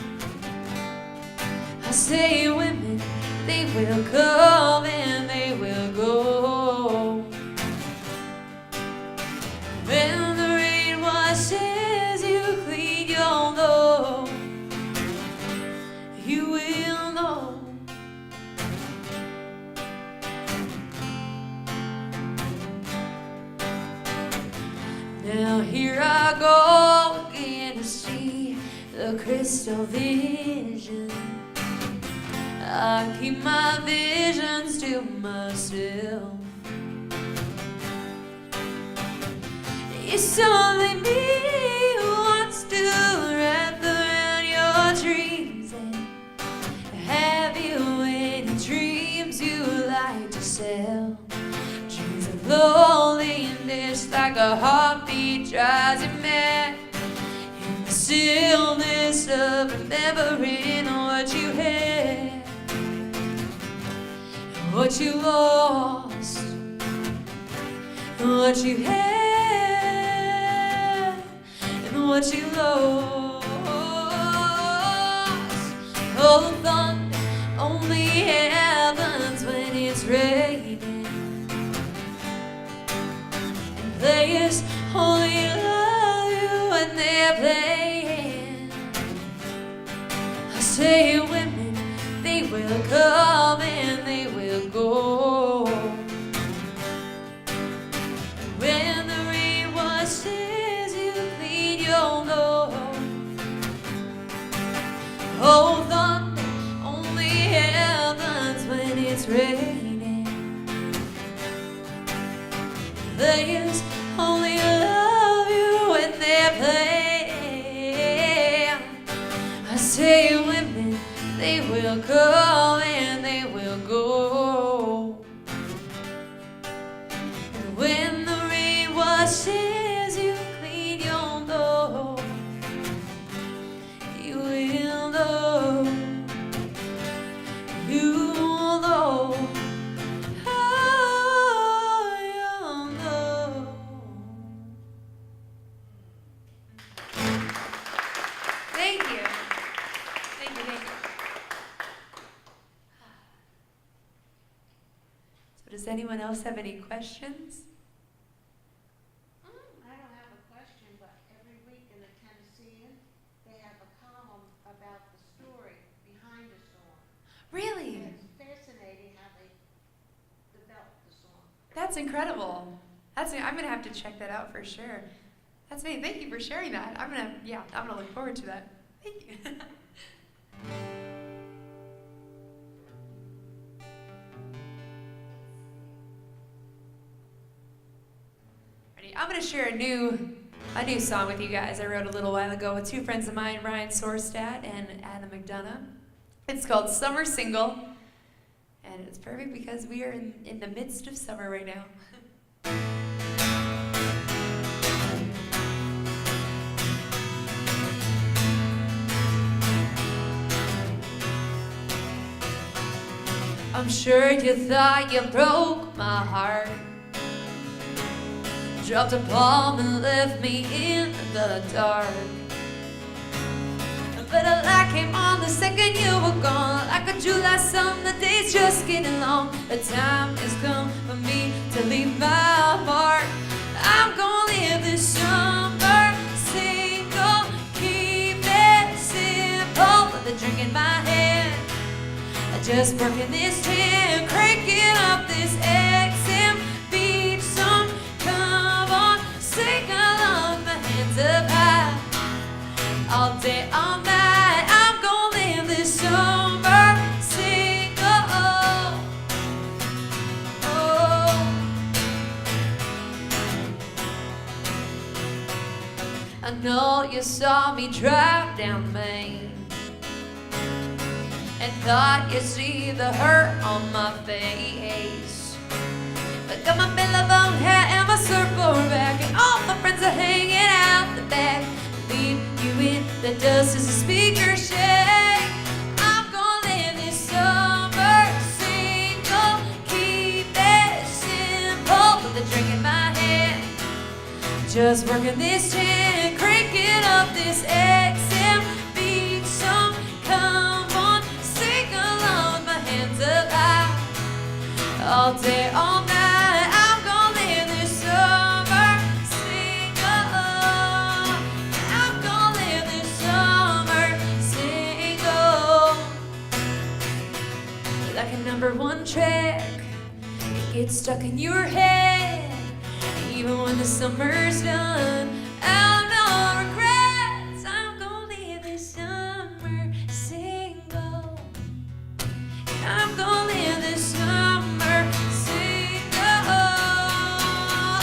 I say women, they will come and they will go. When the rain washes you clean, you'll know. You will know. Now here I go again to see the crystal vision. I keep my visions to myself. It's only me who wants to wrap around your dreams and have you any dreams you like to sell. Dreams of loneliness, like a heartbeat drives you mad. In the stillness of remembering what you had, and what you lost, and what you had, and what you lost. Oh, thunder only happens when it's raining. they're playing. I say women, they will come and they will go. When the rain washes you clean, you'll know. Oh, thunder only happens when it's raining. Players only love you when they're playing. I say women, they will come and they will go. And when the rain washes you clean, you'll know. You will know. You'll know. Oh, you'll know. Thank you. Thank you, thank you. So does anyone else have any questions? I don't have a question, but every week in the Tennessean, they have a column about the story behind the song. Really? And it's fascinating how they developed the song. That's incredible. I'm gonna have to check that out for sure. That's me. Thank you for sharing that. I'm gonna look forward to that. Thank you. Ready? I'm gonna share a new song with you guys. I wrote a little while ago with two friends of mine, Ryan Sorstad and Adam McDonough. It's called Summer Single, and it's perfect because we are in the midst of summer right now. I'm sure you thought you broke my heart, dropped a bomb and left me in the dark. But a light came on the second you were gone. Like a July sun, the day's just getting long. The time has come for me to leave my mark. I'm gonna live this summer single, keep it simple. With a drink in my hand, just working this tin, cranking up this XM beach song. Come on, sing along, my hands up high. All day, all night, I'm gonna live this summer single. Oh. I know you saw me drive down Main and thought you'd see the hurt on my face. But got my billabong hat and my surfboard back, and all my friends are hanging out the back. Leave you in the dust as the speakers shake. I'm gonna live this summer single, keep it simple. With a drink in my hand, just working this tin, cranking up this XM beach song. Come on, sing along with my hands up high. All day, all night, I'm gonna live this summer single. I'm gonna live this summer single. Like a #1 track, it gets stuck in your head. Even when the summer's done, I'll no regrets. I'm gonna live this summer single. I'm gonna live this summer single.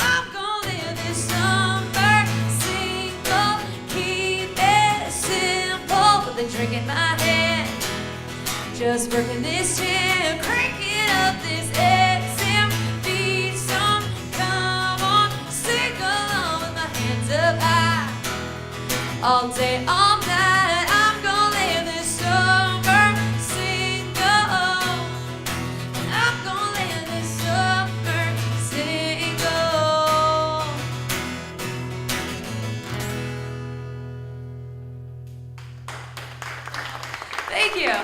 I'm gonna live this summer single. Keep it simple with a drink in my hand. Just working this tin, cranking up this XM beat song. Come on, sing along with my hands up high. All day, all night, I'm gonna live this summer single. I'm gonna live this summer single. Thank you.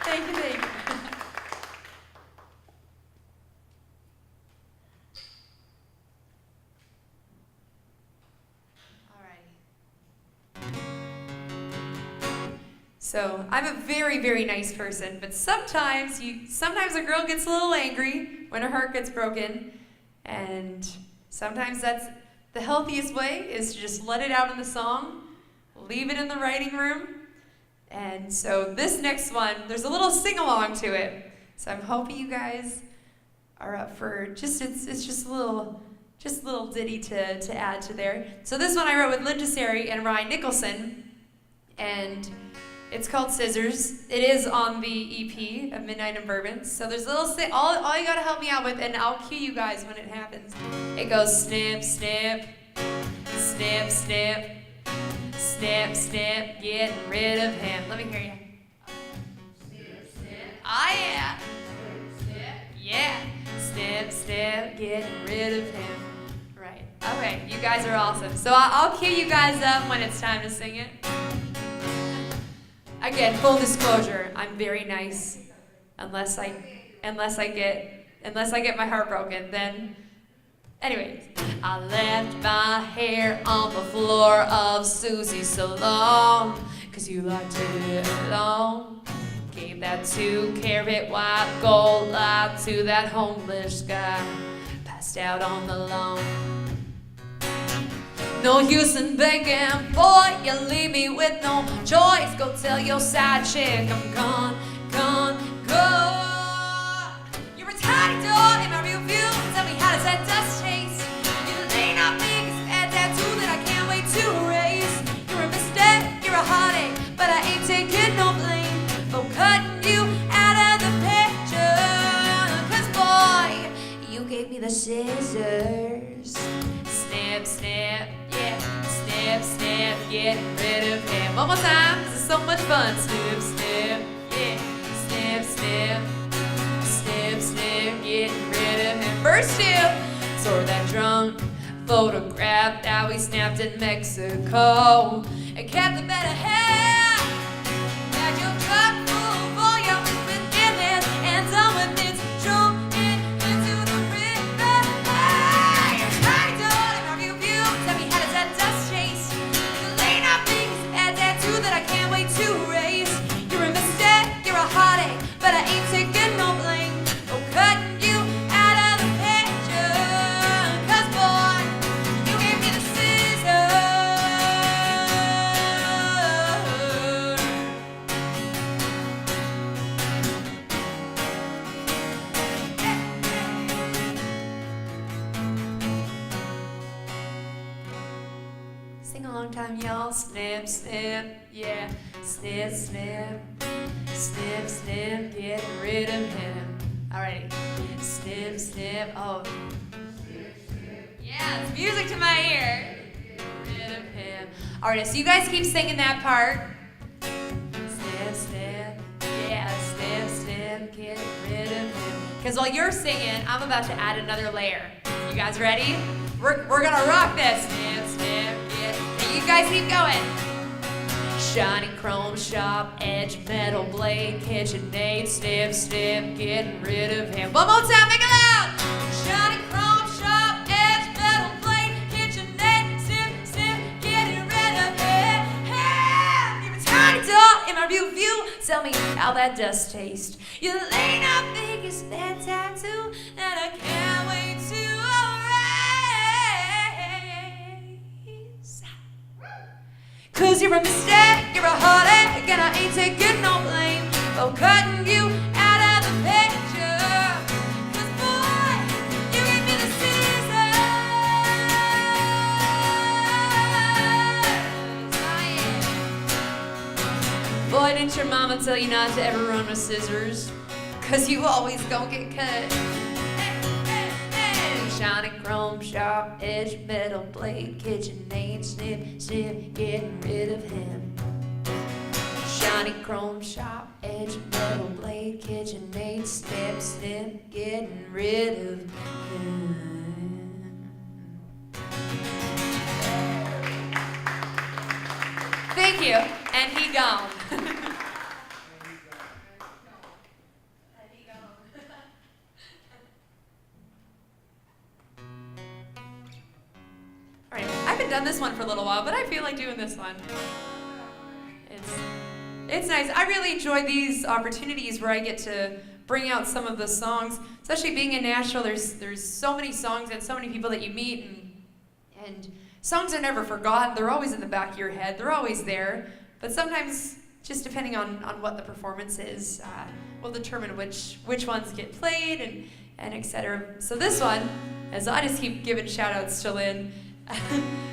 Thank you, thank you. All right. So I'm a very, very nice person, but sometimes a girl gets a little angry when her heart gets broken, and sometimes that's the healthiest way is to just let it out in the song, leave it in the writing room. And so this next one, there's a little sing-along to it. So I'm hoping you guys are up for it's just a little ditty to add to there. So this one I wrote with Linda Sari and Ryan Nicholson, and it's called Scissors. It is on the EP of Midnight and Bourbons. So there's a little all you gotta help me out with, and I'll cue you guys when it happens. It goes snip, snip, snip, snip, snip, snip, getting rid of him. Let me hear you. Snip, snip. Ah, yeah. Snip, yeah. Snip, snip, getting rid of him. Right. Okay, you guys are awesome. So I'll cue you guys up when it's time to sing it. Again, full disclosure, I'm very nice, unless I get my heart broken. Then, anyways, I left my hair on the floor of Susie's salon, 'cause you liked it long. Gave that 2-carat white gold light to that homeless guy, passed out on the lawn. No use in begging, boy, you leave me with no choice. Go tell your side chick I'm gone, gone, gone. You're a tiny dog in my real view. Tell me, how does that dust taste? You ain't not big, it's a tattoo that I can't wait to erase. You're a mistake, you're a heartache, but I ain't taking no blame for cutting you out of the picture. 'Cause boy, you gave me the scissors. Snip, snip, yeah, snip, snip, getting rid of him. One more time, this is so much fun. Snip, snip, yeah, snip, snip, snip, snip, getting rid of him. First two, tore that drunk photograph that we snapped in Mexico and kept the better half. Had your cup full for your within and done with this. Throw it into the river. Hey, you're trying to in my real view. Tell me, how does that dust taste? You lay up things and tattoo that I can't wait to erase. You're a mistake, you're a heartache, but I ain't taking no blame for cutting you out of the picture. 'Cause boy, you gave me the scissors. Sing a long time, y'all. Snip, snip, yeah. Snip, snip, snip, snip, getting rid of him. Alrighty. Snip, snip, oh. Yeah, it's music to my ear. Get rid of him. Alright, so you guys keep singing that part. Snip, snip, yeah. Snip, snip, getting rid of him. Because while you're singing, I'm about to add another layer. You guys ready? We're gonna rock this. Snip, snip, yeah. And you guys keep going. Shiny chrome shop, edge metal blade, KitchenAid, snip, snip, getting rid of him. One more time, make it loud. Shiny chrome shop, edge metal blade, KitchenAid, snip, snip, getting rid of him. Hey, you're a tiny dog in my real view. Tell me how that does taste. You lay up big as that tattoo that I can't wait to erase. 'Cause you're a mistake, you're a heartache, and I ain't taking no blame for cutting you out of the picture. 'Cause boy, you gave me the scissors. Oh, yeah. Boy, didn't your mama tell you not to ever run with scissors? 'Cause you always gon' get cut. Shiny chrome sharp edge metal blade, KitchenAid, snip, snip, getting rid of him. Shiny chrome sharp edge metal blade, KitchenAid, snip, snip, getting rid of him. Thank you, and he gone. Alright, I haven't done this one for a little while, but I feel like doing this one. It's nice. I really enjoy these opportunities where I get to bring out some of the songs, especially being in Nashville. There's so many songs and so many people that you meet, and songs are never forgotten. They're always in the back of your head. They're always there. But sometimes, just depending on what the performance is, will determine which ones get played and etc. So this one, as I just keep giving shout outs to Lynn,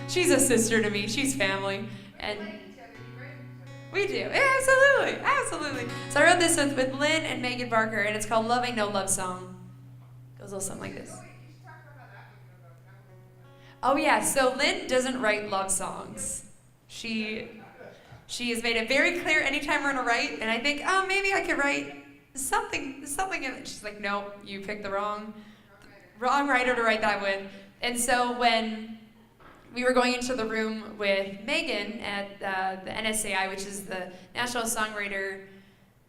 she's a sister to me. She's family. And we do. Yeah, absolutely. Absolutely. So I wrote this with Lynn and Megan Barker, and it's called Love Ain't No Love Song. It goes a little something like this. Oh yeah, so Lynn doesn't write love songs. She has made it very clear anytime we're gonna write, and I think, oh, maybe I could write something in it. She's like, no, you picked the wrong writer to write that with. And so when we were going into the room with Megan at the NSAI, which is the National Songwriter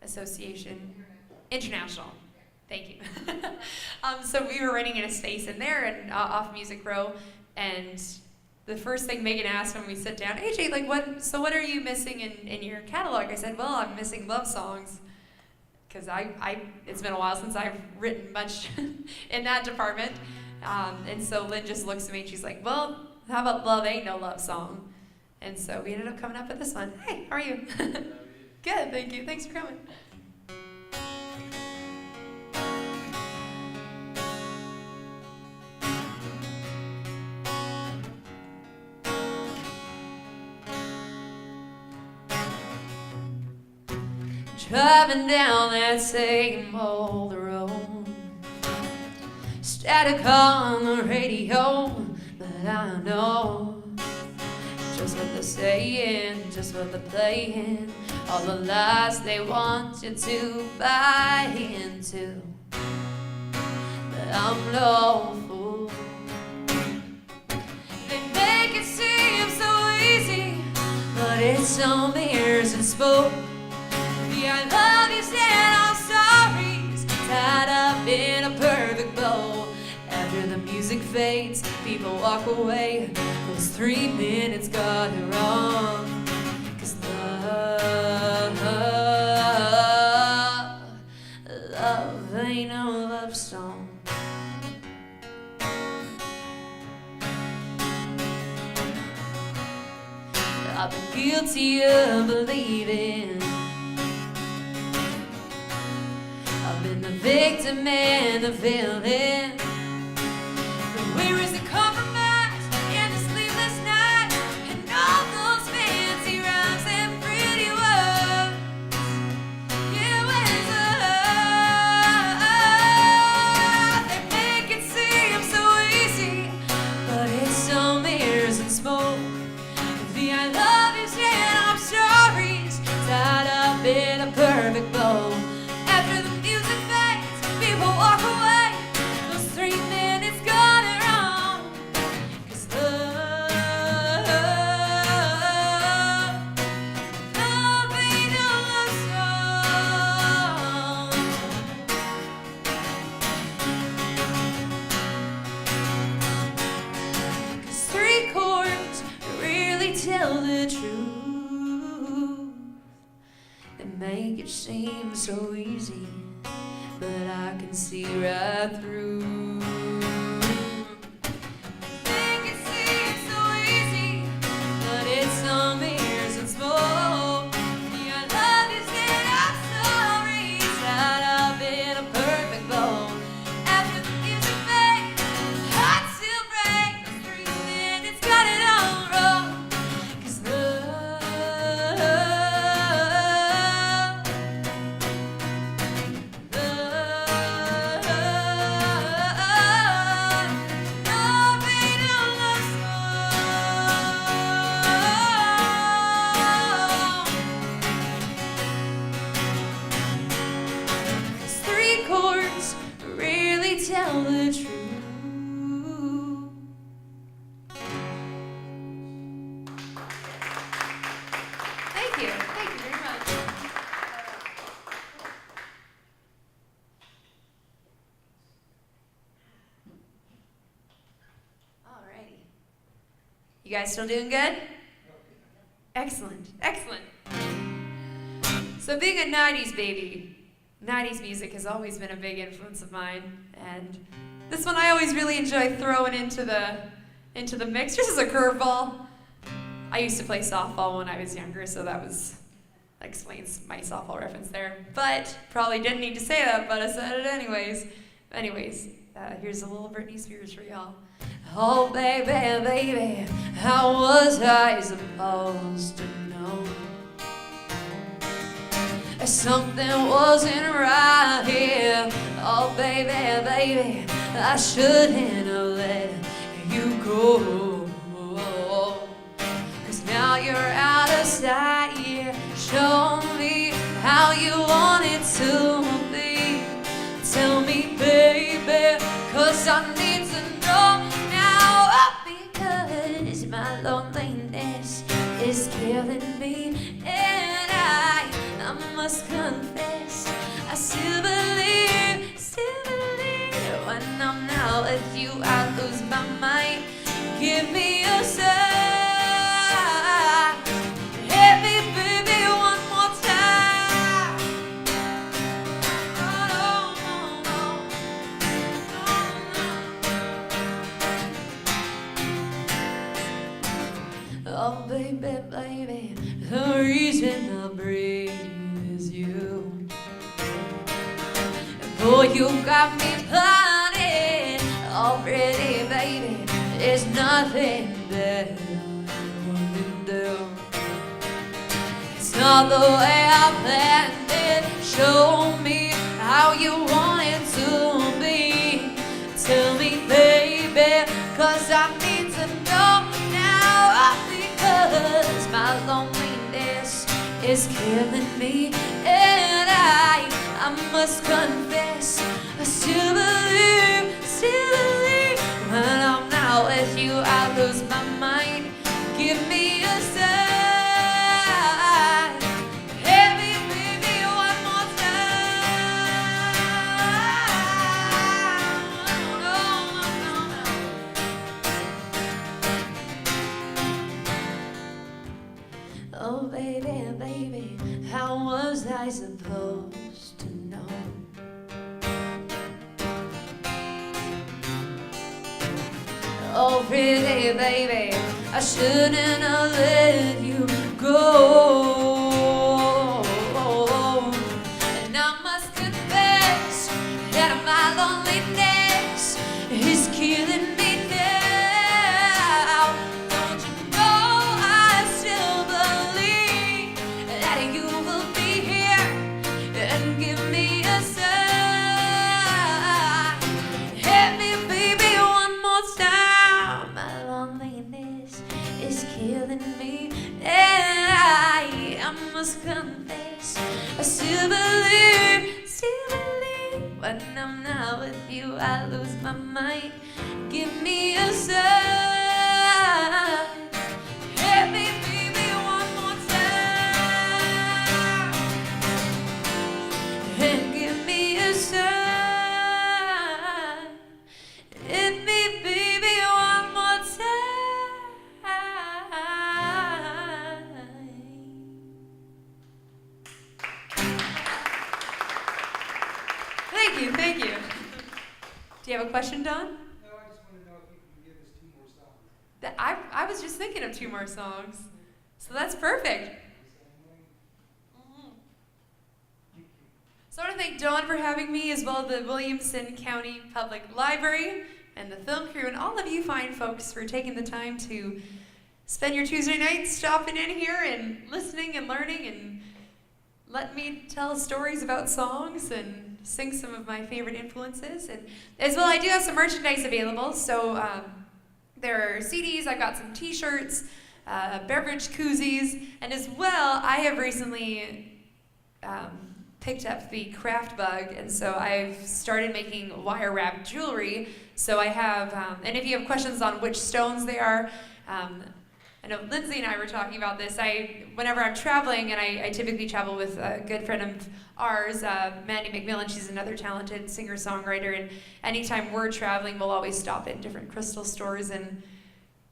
Association International. Thank you. So we were writing in a space in there and off Music Row, and the first thing Megan asked when we sit down, AJ, like what are you missing in your catalog? I said, well, I'm missing love songs, because it's been a while since I've written much in that department. And so Lynn just looks at me and she's like, well, how about Love Ain't No Love Song? And so we ended up coming up with this one. Hey, how are you? Good, thank you. Thanks for coming. Driving down that same old road, static on the radio, but I know just what they're saying, just what they're playing, all the lies they want you to buy into. But I'm no fool. They make it seem so easy, but it's all mirrors and smoke. I love you, said I'm sorry, tied up in a perfect bow. After the music fades, people walk away. Those 3 minutes got it wrong. 'Cause love ain't no love song. I've been guilty of believing I've been the victim and the villain. But where is the compromise and the sleepless night and all those fancy rhymes and pretty words? Yeah, where's the love? They make it seem so easy, but it's all mirrors and smoke. The I love you and I'm sorry, tied up in a perfect bow. After the music fades, people walk away. Those 3 minutes got it wrong. 'Cause love ain't no love song. 'Cause 3 chords really tell the truth. They make it seem so easy, but I can see right through. Make it seem so easy, but it's all mirrors and smoke. Yeah, I love you, said I'm sorry, tied up in a perfect bow. After the music fades, heart still breaks. Those 3 minutes got it all wrong. 'Cause tell the truth. Thank you. Thank you very much. Alrighty. You guys still doing good? Excellent. Excellent. So being a 90s baby, 90s music has always been a big influence of mine, and this one I always really enjoy throwing into the mix, just as a curveball. I used to play softball when I was younger, so that explains my softball reference there. But probably didn't need to say that, but I said it anyways. Here's a little Britney Spears for y'all. Oh baby, baby, how was I supposed to know? Something wasn't right here. Oh baby, baby, I shouldn't have let you go. 'Cause now you're out of sight, yeah. Show me how you want it to be. Tell me, baby, 'cause I need to know now. Because my loneliness is killing me, and I must confess, I still believe when I'm not with you, I lose my mind. Give me a sign, hit me, baby, one more time. Oh, no, no, no. Oh, baby, baby, the reason I breathe is you. Boy, you got me blinded already, baby. There's nothing that I wouldn't do. It's not the way I planned it. Show me how you want it to be. Tell me, baby, 'cause I need to know now. Because my loneliness is killing me, and I must confess, I still believe when I'm not with you, I lose my mind. Give me a sign, hit me, baby, one more time. No. Oh baby, baby, how was I supposed to know? Oh pretty baby, I shouldn't have let you go. And I must confess that my loneliness is killing me now. Don't you know I still believe that you will be here and give me a sign. Hit me, baby, one more time. My loneliness is killing me, and I must confess, I still believe when I'm not with you, I lose my mind. Give me a sign. Hit me, baby, one more time. And give me a sign. Hit me, baby, one more time. Thank you. Do you have a question, Don? No, I just want to know if you can give us 2 more songs. I was just thinking of 2 more songs, so that's perfect. So I want to thank Dawn for having me, as well as the Williamson County Public Library and the film crew, and all of you fine folks for taking the time to spend your Tuesday night stopping in here and listening and learning and letting me tell stories about songs and sing some of my favorite influences. And as well, I do have some merchandise available. So there are CDs, I've got some t-shirts, beverage koozies, and as well, I have recently picked up the craft bug, and so I've started making wire wrap jewelry. So I have, and if you have questions on which stones they are, I know Lindsay and I were talking about this. Whenever I'm traveling, and I typically travel with a good friend of ours, Mandy McMillan, she's another talented singer-songwriter, and anytime we're traveling, we'll always stop at different crystal stores and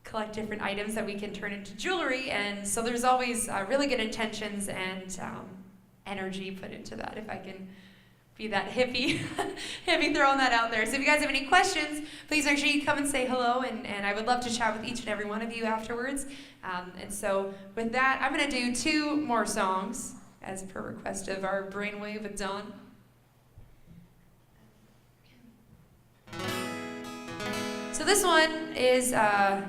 collect different items that we can turn into jewelry. And so there's always really good intentions and energy put into that, if I can be that hippie, hippie throwing that out there. So if you guys have any questions, please make sure you come and say hello, and I would love to chat with each and every one of you afterwards. And so with that, I'm going to do 2 more songs as per request of our brainwave with Dawn. So this one is, I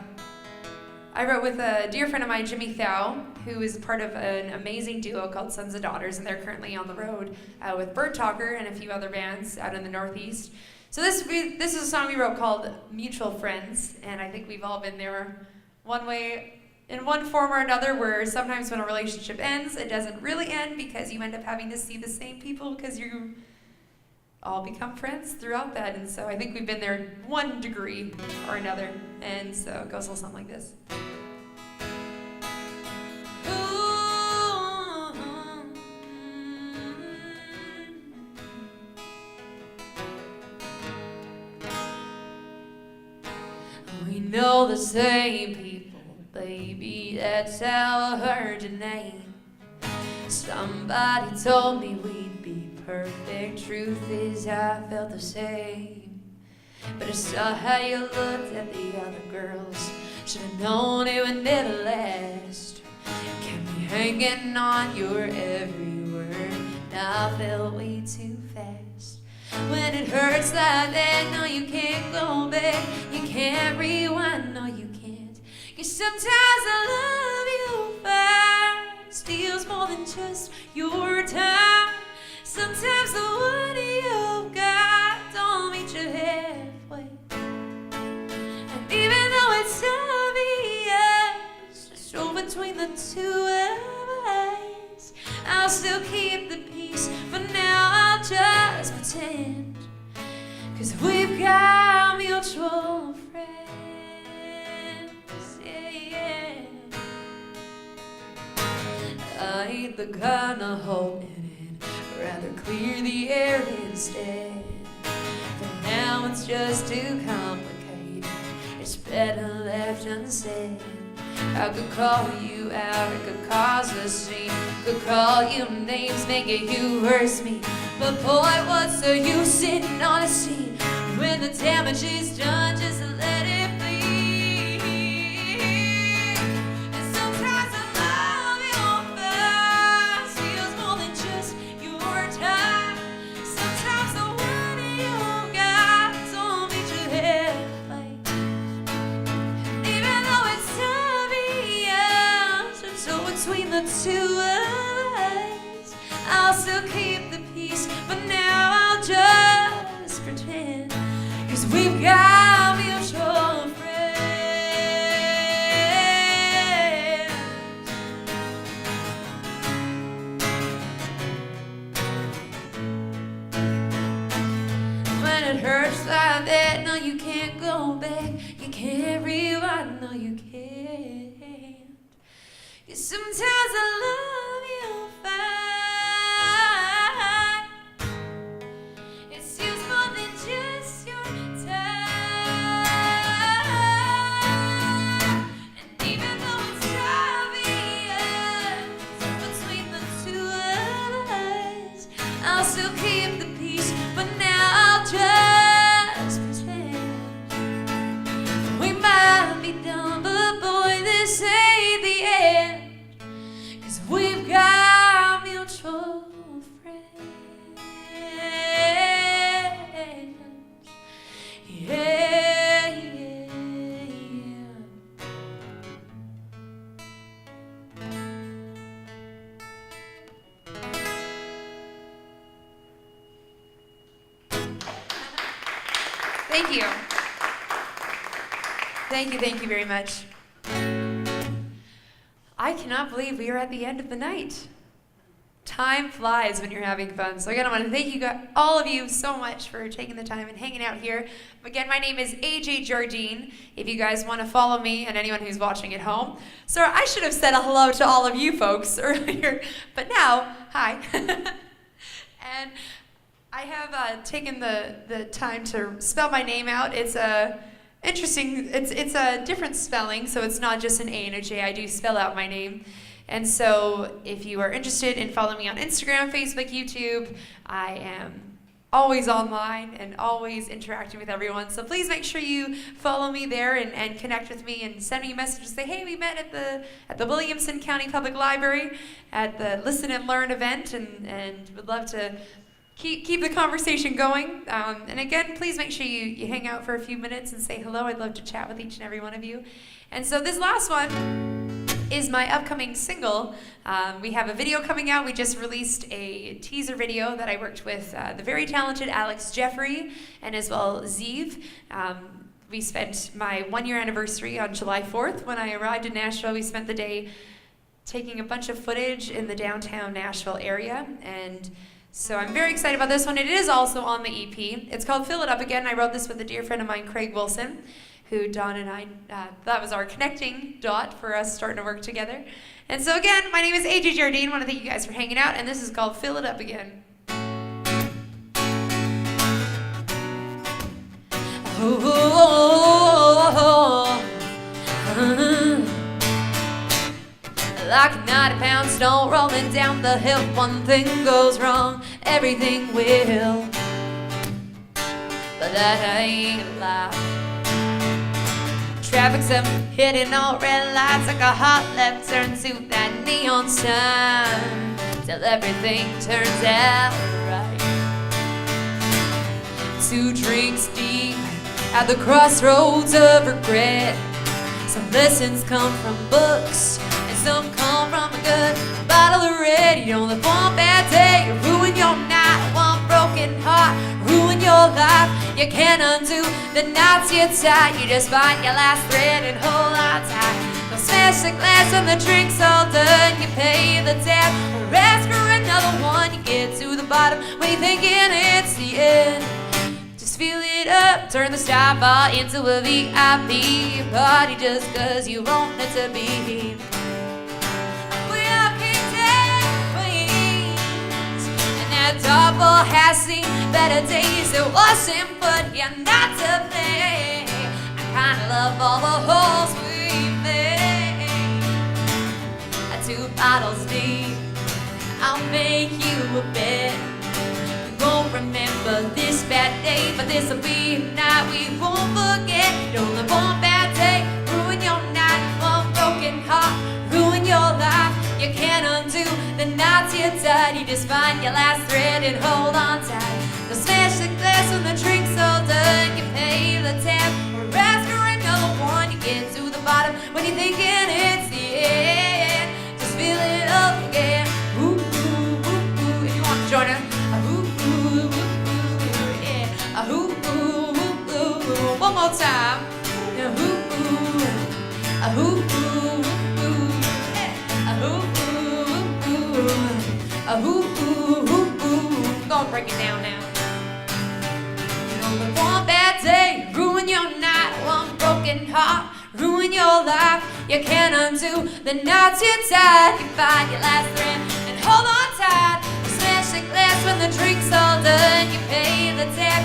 wrote with a dear friend of mine, Jimmy Thau, who is part of an amazing duo called Sons and Daughters, and they're currently on the road with Bird Talker and a few other bands out in the Northeast. So this is a song we wrote called Mutual Friends, and I think we've all been there one way, in one form or another, where sometimes when a relationship ends, it doesn't really end because you end up having to see the same people because you all become friends throughout that. And so I think we've been there one degree or another. And so it goes a little something like this. We know the same people, baby, that's how I heard your name. Somebody told me we'd be perfect. Truth is, I felt the same. But I saw how you looked at the other girls. Should've known it would never last. Kept me hanging on your every word, and I felt way too fast. When it hurts like that, no, you can't go back. You can't rewind, no, you can't. 'Cause sometimes I love you fast. Feels more than just your time. Sometimes the one you've got don't meet you halfway. And even though it's obvious, so between the two of us, I'll still keep the peace. For now I'll just pretend, 'cause we've got mutual friends. Yeah. I ain't the kind of hope in it, rather clear the air instead. For now it's just too complicated, it's better left unsaid. I could call you out, it could cause a scene, could call you names, making you worse me. But boy, what's the use sitting on a seat when the damage is done? Just let it bleed. And sometimes I love your fast, feels more than just your time. Sometimes the one you got don't meet you halfway. Even though it's obvious, so between the two of us, I'll still keep the peace. But now I'll just pretend, 'cause we've got mutual friends. When it hurts like that, no, you can't go back. You can't rewind, no, you can't. 'Cause sometimes I love you fine. It seems more than just your time. And even though it's obvious, between the two of us, I'll still keep the peace. But now I'll just pretend. We might be done, but boy, this ain't the end. 'Cause we've got mutual friends. Yeah, yeah, yeah. Thank you. Thank you very much. I cannot believe we are at the end of the night. Time flies when you're having fun. So again, I want to thank you all of you so much for taking the time and hanging out here. Again, my name is Ajaye Jardine, if you guys want to follow me and anyone who's watching at home. So I should have said a hello to all of you folks earlier, but now, hi. And I have taken the time to spell my name out. It's interesting, it's a different spelling, so it's not just an A and a J. I do spell out my name. And so if you are interested in following me on Instagram, Facebook, YouTube, I am always online and always interacting with everyone. So please make sure you follow me there and connect with me and send me a message and say, hey, we met at the Williamson County Public Library at the Listen and Learn event, and would love to keep the conversation going. And again, please make sure you hang out for a few minutes and say hello. I'd love to chat with each and every one of you. And so this last one is my upcoming single. We have a video coming out. We just released a teaser video that I worked with the very talented Alex Jeffrey and as well Zeev. We spent my 1-year anniversary on July 4th. When I arrived in Nashville, we spent the day taking a bunch of footage in the downtown Nashville area. And so I'm very excited about this one. It is also on the EP. It's called Fill It Up Again. I wrote this with a dear friend of mine, Craig Wilson, who Don and I, that was our connecting dot for us starting to work together. And so again, my name is Ajaye Jardine. I want to thank you guys for hanging out, and this is called Fill It Up Again. Like a 90-pound stone rolling down the hill, one thing goes wrong, everything will. But that ain't a lie. Traffic's up, hitting all red lights like a hot left turn to that neon sign, till everything turns out right. 2 drinks deep at the crossroads of regret. Some lessons come from books, and some come from a good bottle of red. You only one bad day, ruin your night. One broken heart, ruin your life. You can't undo the knots you tie. You just find your last thread and hold on tight. Don't smash the glass when the drink's all done. You pay the tab or ask for another one. You get to the bottom when you're thinking it's the end. Just fill it up, turn the stop bar into a VIP party just cause you want it to be. We all kings and queens, and that double has seen better days. It wasn't, but you're not to blame. I kinda love all the holes we made. 2 bottles deep, I'll make you a bet. Won't remember this bad day, but this'll be a night we won't forget. Don't let one bad day ruin your night. One broken heart ruin your life. You can't undo the knots you tied. You just find your last thread and hold on tight. Don't smash the glass when the drink's all done. You pay the tab or ask for another one. You get to the bottom when you're thinking it's the end. Just fill it up again. Ooh, ooh, ooh, ooh. If you want to join us. One more time. Gonna break it down now. One bad day, ruin your night. One broken heart, ruin your life. You can't undo the knots you tied. You find your last thread and hold on tight. Smash the glass when the drink's all done. You pay the tab.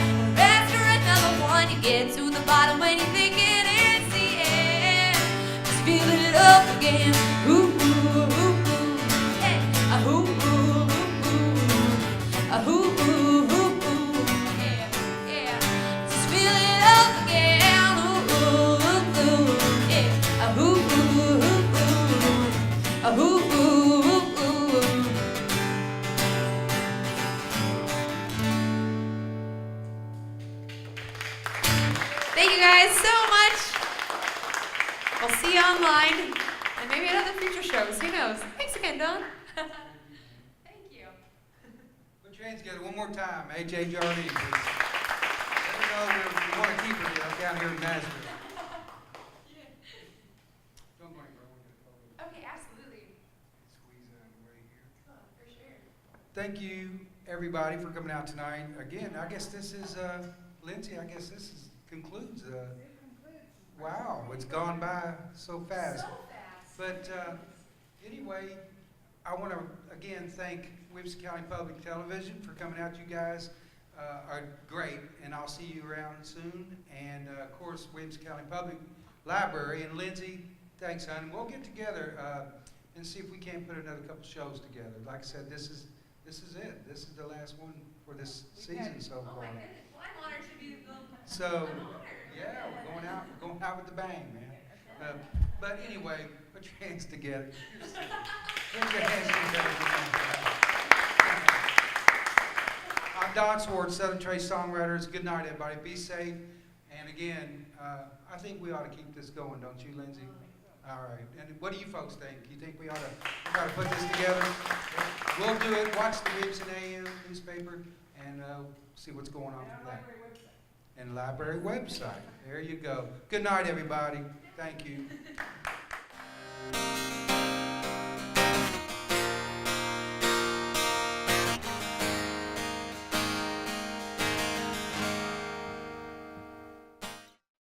You get to the bottom when you're thinking it's the end. Just fill it up again. Ooh, ooh, ooh, ooh. Hey. Ooh, ooh, ooh, ooh. Ooh, ooh, ooh, ooh. Yeah, yeah. Just fill it up again. Ooh, ooh, ooh, ooh. Yeah. Ooh, ooh, ooh, ooh. Ooh, ooh, ooh, ooh. Thank you guys so much. We'll see you online and maybe at other future shows. Who knows? Thanks again, Don. Thank you. Put your hands together one more time. Ajaye Jardine, please. Let me know we want to keep her down here in Nashville. Don't go anywhere. We'll get a photo. Okay, absolutely. Squeeze out of the way here. Oh, for sure. Thank you, everybody, for coming out tonight. Again, I guess this is, Lindsay, I guess this concludes. Wow, it's gone by so fast. So fast. But anyway, I want to again thank Williamson County Public Television for coming out. You guys are great, and I'll see you around soon. And of course, Williamson County Public Library. And Lindsay, thanks, hon. We'll get together and see if we can't put another couple shows together. Like I said, this is it. This is the last one for this season so Oh far. my goodness, well, I'm honored to be the. So, I'm honored. yeah, we're going out with the bang, man. But anyway, put your hands together. Put your hands together. I'm Don Swartz, Southern Trace Songwriters. Good night, everybody. Be safe. And again, I think we ought to keep this going, don't you, Lindsay? All right. And what do you folks think? You think we ought to put this together? We'll do it. Watch the Williamson AM newspaper and see what's going on with that. And library website. There you go. Good night, everybody. Thank you.